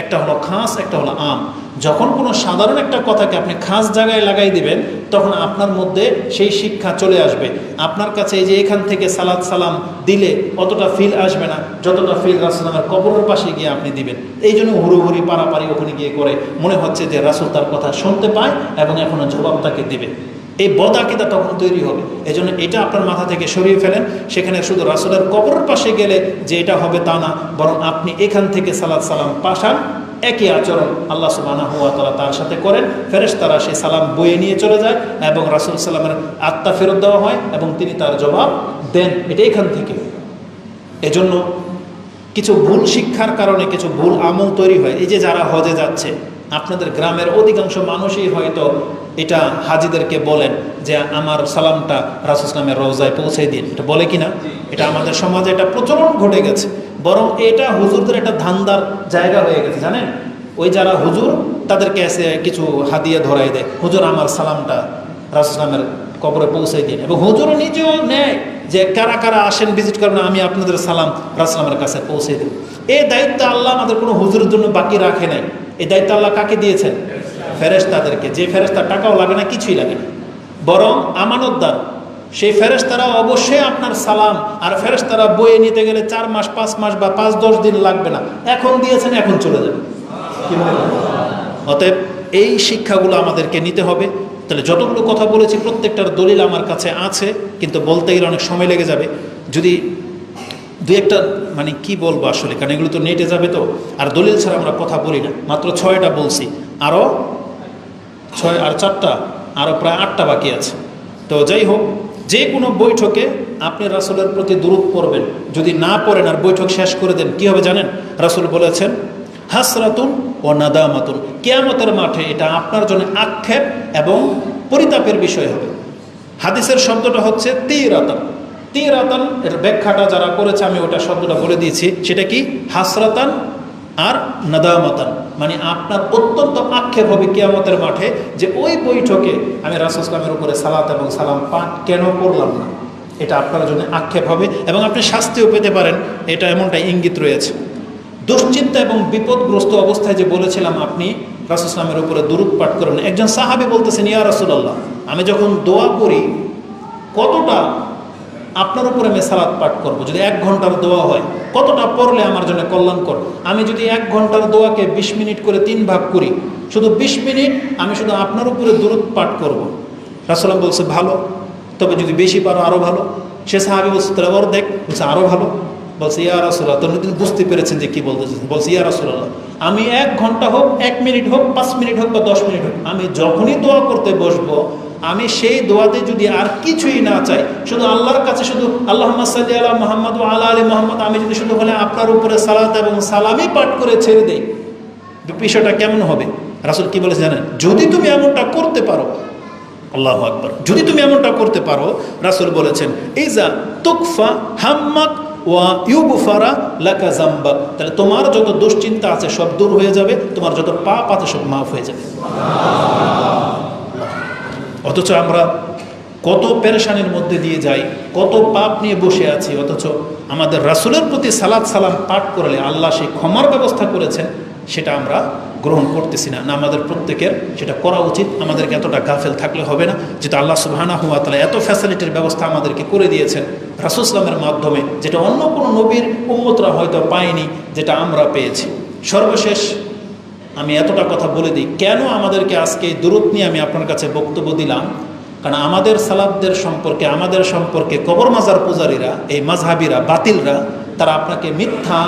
একটা হলো খাস, একটা হলো আম। যখন কোনো সাধারণ একটা কথাকে আপনি খাস জায়গায় লাগাই দিবেন, তখন আপনার মধ্যে সেই শিক্ষা চলে আসবে। আপনার কাছে এই যে এখান থেকে সালাত সালাম দিলে অতটা ফিল আসবে না, যতটা ফিল রাসূল সাল্লামের কবরের পাশে গিয়ে আপনি দিবেন। এই জন্য হুড়োহুড়ি পারাপারি ওখানে গিয়ে করে মনে হচ্ছে যে রাসূল তার কথা শুনতে পায় এবং এখনো জবাব তাকে দিবে। এই বদআকিদা তখন তৈরি হবে। এই জন্য এটা আপনার মাথা থেকে সরিয়ে ফেলেন। সেখানে শুধু রাসূলের কবরের পাশে গেলে যে এটা হবে তা না, বরং আপনি এখান থেকে সালাত সালাম পাঠান। একই আচরণ আল্লাহ সুবহানাহু ওয়া তাআলা তার সাথে করেন। ফেরেশতারা সেই সালাম বয়ে নিয়ে চলে যায় এবং রাসূল সাল্লামের আত্মা ফেরত দেওয়া হয় এবং তিনি তার জবাব দেন। এটা এখান থেকে। এজন্য কিছু ভুল শিক্ষার কারণে কিছু ভুল আমল তৈরি হয়। এই যে যারা হজে যাচ্ছে, আপনাদের গ্রামের অধিকাংশ মানুষই হয়তো এটা হাজিদেরকে বলেন যে আমার সালামটা রাসূল সাল্লামের রওজায় পৌঁছে দিন। এটা বলে কিনা? এটা আমাদের সমাজে এটা প্রচলন ঘটে গেছে। বরং এটা হুজুরদের একটা ধান্দার জায়গা হয়ে গেছে, জানেন? ওই যারা হুজুর তাদেরকে এসে কিছু হাদিয়া ধরাই দেয়, হুজুর আমার সালামটা রাসূল সাল্লামের কবরে পৌঁছে দিন। এবং হুজুরও নিজেও নেয় যে কারা কারা আসেন ভিজিট করবেন, আমি আপনাদের সালাম রাসূল সাল্লামের কাছে পৌঁছে দিই। এই দায়িত্ব আল্লাহ আমাদের কোনো হুজুরের জন্য বাকি রাখে নাই। এই দায়িত্ব আল্লাহ কাকে দিয়েছেন? ফেরেশতাদেরকে। যে ফেরেশতার টাকাও লাগে না, কিছুই লাগে না, বরং আমানতদার সেই ফেরেশতারা অবশ্যই আপনার সালাম, আর ফেরেশতারা বয়ে নিতে গেলে 4 মাস 5 মাস বা 5-10 দিন লাগবে না। এখন দিয়েছেন, এখন চলে যাবে। কি মনে হয়? অতএব এই শিক্ষাগুলো আমাদেরকে নিতে হবে। তাহলে যতগুলো কথা বলেছি প্রত্যেকটার দলিল আমার কাছে আছে, কিন্তু বলতে গেলে অনেক সময় লেগে যাবে। যদি দু একটা মানে কি বলবো আসলে, কারণ এগুলো তো নেটে যাবে, তো আর দলিল ছাড়া আমরা কথা বলি না। মাত্র 6টা বলছি, আরও 6 আর 4টা, আরও প্রায় 8টা বাকি আছে। তো যাই হোক, যে কোনো বৈঠকে আপনি রাসূলের প্রতি দুরূদ পড়বেন। যদি না পড়েন আর বৈঠক শেষ করে দেন, কি হবে জানেন? রাসূল বলেছেন হাসরাতুন ও নাদামাতুন, কিয়ামতের মাঠে এটা আপনার জন্য আক্ষেপ এবং পরিতাপের বিষয় হবে। হাদিসের শব্দটা হচ্ছে তিরাতান। তিরাতান এর ব্যাখ্যাটা যারা করেছে আমি ওটা শব্দটা বলে দিয়েছি। সেটা কি? হাসরাতান আর নাদামাতান, মানে আপনার অত্যন্ত আক্ষেপ হবে কিয়ামতের মাঠে যে ওই বৈঠকে আমি রাসূল সাল্লামের উপরে সালাত এবং সালাম পাঠ কেন করলাম না। এটা আপনার জন্য আক্ষেপ হবে এবং আপনি শাস্তিও পেতে পারেন। এটা এমনটা ইঙ্গিত রয়েছে। দুশ্চিন্তা এবং বিপদগ্রস্ত অবস্থায় যে বলেছিলাম আপনি রাসূল সাল্লামের উপরে দুরূদ পাঠ করবেন। একজন সাহাবী বলতেছেন, ইয়া রাসূলুল্লাহ, আমি যখন দোয়া করি কতটা আপনার উপরে আমি সালাত পাঠ করবো? যদি 1 ঘন্টার দোয়া হয় কতটা পড়লে আমার জন্য কল্যাণকর? আমি যদি 1 ঘন্টার দোয়াকে 20 মিনিট করে 3 ভাগ করি, শুধু 20 মিনিট আমি শুধু আপনার উপরে দুরূদ পাঠ করব। রাসূল বলছে ভালো, তবে যদি বেশি পারো আরও ভালো। সে সাহাবী বলছে তাহলে ওর দেখ, বলছে আরও ভালো। বলছে ইয়া রাসূলুল্লাহ, তো তিনি বুঝতে পেরেছেন যে কী বলতেছেন। বলছে ইয়া রাসূলুল্লাহ, আমি 1 ঘন্টা হোক, 1 মিনিট হোক, 5 মিনিট হোক বা 10 মিনিট হোক, আমি যখনই দোয়া করতে বসবো আমি সেই দোয়াতে যদি আর কিছুই না চাই, শুধু আল্লাহর কাছে শুধু আল্লাহুম্মা সাল্লি আলা মুহাম্মদ ওয়া আলা আলি মুহাম্মদ, আমি যদি শুধু বলে আপনার উপরে সালাত এবং সালামই পাঠ করে ছেড়ে দেই, বিষয়টা কেমন হবে? রাসূল কি বলেছে জানেন? যদি তুমি এমনটা করতে পারো, আল্লাহু আকবার, যদি তুমি এমনটা করতে পারো, রাসূল বলেছেন ইজা তুকফা হাম্মাক ওয়া ইউগফারা লাকা যামবাক, তাহলে তোমার যত দুশ্চিন্তা আছে সব দূর হয়ে যাবে, তোমার যত পাপ আছে সব মাফ হয়ে যাবে। অথচ আমরা কত পেরেশানির মধ্যে দিয়ে যাই, কত পাপ নিয়ে বসে আছি, অথচ আমাদের রাসূলের প্রতি সালাত সালাম পাঠ করলে আল্লাহ সেই ক্ষমার ব্যবস্থা করেছেন, সেটা আমরা গ্রহণ করতেছি না। আমাদের প্রত্যেকের সেটা করা উচিত। আমাদেরকে এতটা গাফেল থাকলে হবে না, যেটা আল্লাহ সুবহানাহু ওয়া তাআলা এত ফ্যাসিলিটির ব্যবস্থা আমাদেরকে করে দিয়েছেন রাসূল সাল্লাল্লাহু মাধ্যমে, যেটা অন্য কোনো নবীর উম্মতরা হয়তো পায়নি, যেটা আমরা পেয়েছি। সর্বশেষ আমি এতটা কথা বলে দিই, কেন আমাদেরকে আজকে দুরূদ নিয়ে আমি আপনার কাছে বক্তব্য দিলাম। কারণ আমাদের সালাফদের সম্পর্কে, আমাদের সম্পর্কে কবর মাজার পূজারীরা, এই মাযহাবিরা, বাতিলরা, তারা আপনাকে মিথ্যা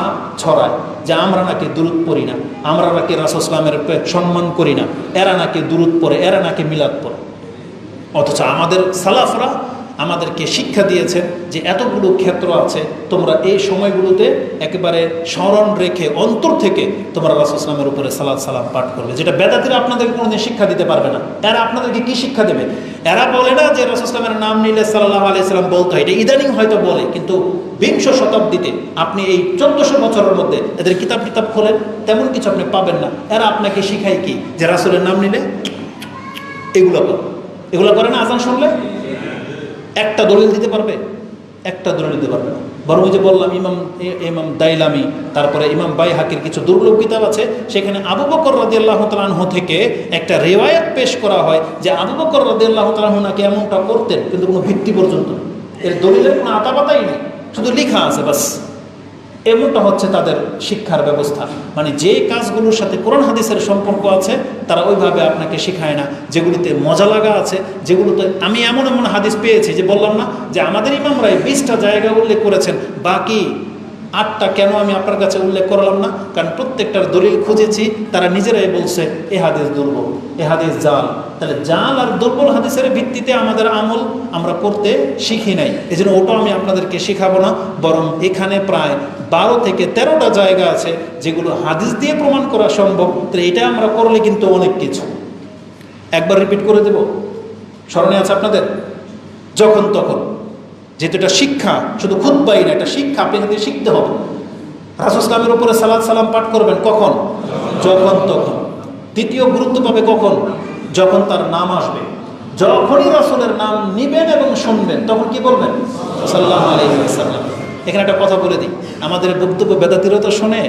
ছড়ায় যে আমরা নাকি দুরূদ পড়ি না, আমরা নাকি রাসূল সাল্লাল্লাহু আলাইহি ওয়াসাল্লামের সম্মান করি না, এরা নাকি দুরূদ পড়ে, এরা নাকি মিলাদ পড়ে। অথচ আমাদের সালাফরা আমাদেরকে শিক্ষা দিয়েছেন যে এতগুলো ক্ষেত্র আছে, তোমরা এই সময়গুলোতে একেবারে স্মরণ রেখে অন্তর থেকে তোমরা রাসূল সাল্লাল্লাহু আলাইহি ওয়াসাল্লামের উপরে সালাত সালাম পাঠ করবে, যেটা বেদাতীরা আপনাদেরকে কোনোদিন শিক্ষা দিতে পারবে না। এরা আপনাদেরকে কি শিক্ষা দেবে? এরা বলে না যে রাসূল সাল্লাল্লাহু আলাইহি ওয়াসাল্লামের নাম নিলে সাল্লাল্লাহু আলাইহি ওয়াসাল্লাম বলতে হয়, এটা ইদানিং হয়তো বলে, কিন্তু বিংশ শতাব্দীতে আপনি এই 1400 বছরের মধ্যে এদের কিতাব খোলেন, তেমন কিছু আপনি পাবেন না। এরা আপনাকে শিখায় কি? যে রাসূলের নাম নিলে এগুলো করে না। আজান শুনলে একটা দলিল দিতে পারবে? একটা দলিল দিতে পারবে না। বরং যে বললাম ইমাম দাইলামি, তারপরে ইমাম বাইহাকির কিছু দুর্লভ কিতাব আছে, সেখানে আবু বকর রাদিয়াল্লাহু তাআলা আনহু থেকে একটা রিওয়ায়াত পেশ করা হয় যে আবু বকর রাদিয়াল্লাহু তাআলা আনহু নাকি এমনটা করতেন, কিন্তু কোনো ভিত্তি পর্যন্ত, এর দলিলের কোনো আতাপাতাই নেই, শুধু লেখা আছে বাস। এমনটা হচ্ছে তাদের শিক্ষার ব্যবস্থা। মানে যে কাজগুলোর সাথে কোরআন হাদিসের সম্পর্ক আছে তারা ওইভাবে আপনাকে শেখায় না। যেগুলিতে মজা লাগা আছে, যেগুলোতে আমি এমন এমন হাদিস পেয়েছি যে বললাম না যে আমাদের ইমামরাই 20টা জায়গা উল্লেখ করেছেন, বাকি 8টা কেন আমি আপনার কাছে উল্লেখ করলাম না? কারণ প্রত্যেকটার দলিল খুঁজেছি, তারা নিজেরাই বলছে এ হাদিস দুর্বল, এ হাদিস জাল। তাহলে জাল আর দুর্বল হাদিসের ভিত্তিতে আমাদের আমল আমরা করতে শিখি নাই, এই জন্য ওটাও আমি আপনাদেরকে শেখাবো না। বরং এখানে প্রায় 12 থেকে 13টা জায়গা আছে যেগুলো হাদিস দিয়ে প্রমাণ করা সম্ভব। তাহলে এটা আমরা করলে কিন্তু অনেক কিছু। একবার রিপিট করে দেব, স্মরণে আছে আপনাদের? যখন তখন, যেহেতু এটা শিক্ষা, শুধু খুতবাই না, এটা শিক্ষা, আপনি কিন্তু শিখতে হবে। রাসূল সাল্লাল্লাহু উপরে সালাত সালাম পাঠ করবেন কখন? যখন তখন। দ্বিতীয় গুরুত্ব পাবে কখন? যখন তার নাম আসবে। যখনই রাসূলের নাম নিবেন এবং শুনবেন, তখন কি বলবেন? সাল্লাল্লাহু আলাইহি ওয়াসাল্লাম। এখানে একটা কথা বলে দিই, আমাদের বক্তব্য বেদাতীরা তো শোনে,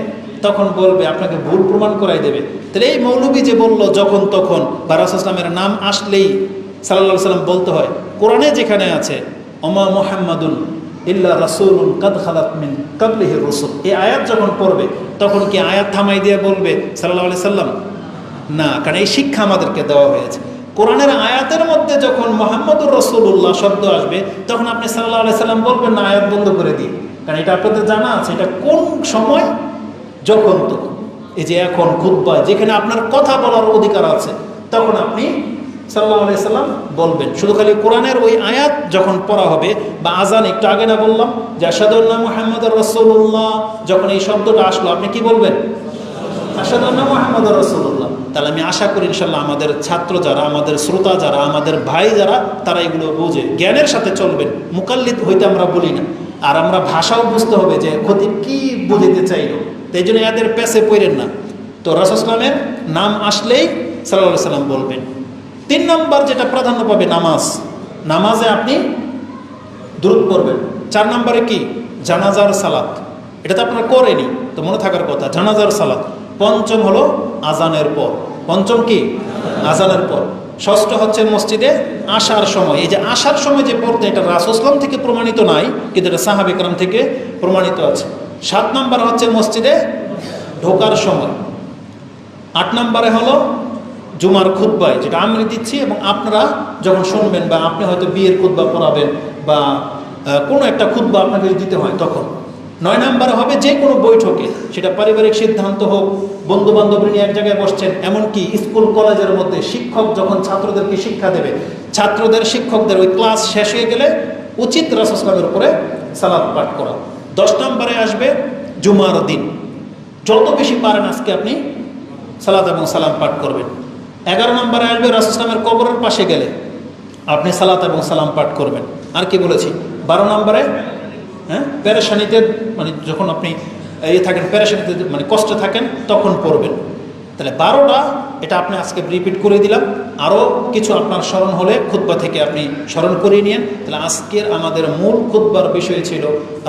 তখন বলবে, আপনাকে ভুল প্রমাণ করাই দেবে। তাহলে এই মৌলবী যে বলল যখন তখন, বা রাসূল সাল্লাল্লাহু নাম আসলেই সাল্লাল্লাহু আলাইহি ওয়াসাল্লাম বলতে হয়, কোরআনে যেখানে আছে ওমা মুহাম্মাদুন ইল্লা রাসূলুন কাদ খালাত মিন ক্বাবলিহির রাসূল, এই আয়াত যখন পড়বে তখন কি আয়াত থামাই দিয়ে বলবে সাল্লাল্লাহু আলাইহি সাল্লাম? না, কারণ এই শিক্ষা আমাদেরকে দেওয়া হয়েছে। কোরআনের আয়াতের মধ্যে যখন মুহাম্মাদুর রাসূলুল্লাহ শব্দ আসবে তখন আপনি সাল্লাল্লাহু আলাইহি সাল্লাম বলবেন না, আয়াত বন্ধ করে দিয়ে। কারণ এটা আপনাদের জানা আছে, এটা কোন সময়? যখন তখন। এই যে এখন খুতবায় যেখানে আপনার কথা বলার অধিকার আছে, তখন আপনি সাল্লাল্লাহু আলাইহি সাল্লাম বলবেন। শুধু খালি কোরআনের ওই আয়াত যখন পড়া হবে, বা আজান একটু আগে না বললাম যে আশহাদু আন্না মুহাম্মাদুর রাসূলুল্লাহ, যখন এই শব্দটা আসলো আপনি কি বলবেন? আশহাদু আন্না মুহাম্মাদুর রাসূলুল্লাহ। তাহলে আমি আশা করি ইনশাআল্লাহ আমাদের ছাত্র যারা, আমাদের শ্রোতা যারা, আমাদের ভাই যারা, তারা এগুলো বুঝে জ্ঞানের সাথে চলবেন। মুকাল্লিদ হইতে আমরা বলি না, আর আমরা ভাষাও বুঝতে হবে যে খতিব কি বুঝাতে চাইল, তাই জন্য এদের পেছে পড়েন না। তো রাসূল সাল্লাল্লাহু নাম আসলেই সাল্লাল্লাহু আলাইহি সাল্লাম বলবেন। 3 নম্বর যেটা প্রাধান্য পাবে, নামাজ। নামাজে আপনি দুরূদ পড়বেন। 4 নম্বরে কি? জানাজার সালাত। এটা তো আপনারা করেনি, তো মনে থাকার কথা, জানাজার সালাত। 5ম হলো আজানের পর। 5ম কি? আজানের পর। 6ষ্ঠ হচ্ছে মসজিদে আসার সময়। এই যে আসার সময় যে পড়তে, এটা রাসূল সাল্লাল্লাহু থেকে প্রমাণিত নাই, কিন্তু এটা সাহাবা কেরাম থেকে প্রমাণিত আছে। 7 নম্বর হচ্ছে মসজিদে ঢোকার সময়। 8 নম্বরে হলো জুমার খুতবায়, যেটা আমি দিচ্ছি এবং আপনারা যখন শুনবেন, বা আপনি হয়তো বিয়ের খুতবা পড়াবেন, বা কোনো একটা খুতবা আপনাকে দিতে হয় তখন। 9 নম্বরে হবে যে কোনো বৈঠকে, সেটা পারিবারিক সিদ্ধান্ত হোক, বন্ধু বান্ধব নিয়ে এক জায়গায় বসছেন, এমনকি স্কুল কলেজের মধ্যে শিক্ষক যখন ছাত্রদেরকে শিক্ষা দেবে, ছাত্রদের শিক্ষকদের ওই ক্লাস শেষ হয়ে গেলে উচিত রাসূল সাল্লাল্লাহু আলাইহি ওয়াসাল্লামের উপরে সালাত পাঠ করা। 10 নম্বরে আসবে জুমার দিন, যত বেশি পারেন আজকে আপনি সালাত এবং সালাম পাঠ করবেন। 11 নম্বরে আসবে রাসূল সাল্লাল্লাহু আলাইহি ওয়াসাল্লামের কবরের পাশে গেলে আপনি সালাত এবং সালাম পাঠ করবেন। আর কি বলেছি? 12 নম্বরে পেরেশানিতে, মানে যখন আপনি থাকেন পেরেশানিতে, মানে কষ্টে থাকেন, তখন পড়বেন। তাহলে 12টা, এটা আপনি আজকে রিপিট করে দিলাম। আরও কিছু আপনার স্মরণ হলে খুতবা থেকে আপনি স্মরণ করিয়ে নিন। তাহলে আজকের আমাদের মূল খুতবার বিষয় ছিল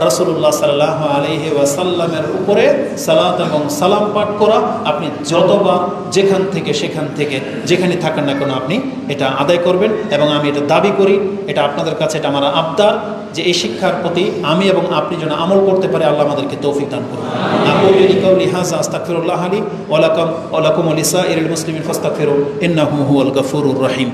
রাসূলুল্লাহ সাল্লাল্লাহু আলাইহি ওয়াসাল্লামের উপরে সালাত এবং সালাম পাঠ করা। আপনি যতবার যেখান থেকে সেখান থেকে যেখানে থাকেন না কেন আপনি এটা আদায় করবেন। এবং আমি এটা দাবি করি, এটা আপনাদের কাছে এটা আমার আবদার, যে এই শিক্ষার প্রতি আমি এবং আপনি যেন আমল করতে পারি। আল্লাহ আমাদেরকে তৌফিক দান করুন। আকুলু লিকাউলি হাযা আস্তাগফিরুল্লাহ লি ওয়া লাকুম ওয়া লিসাইরিল মুসলিমিন ফাস্তাগফিরু ইন্নাহু হুয়াল গফুরুর রহিম।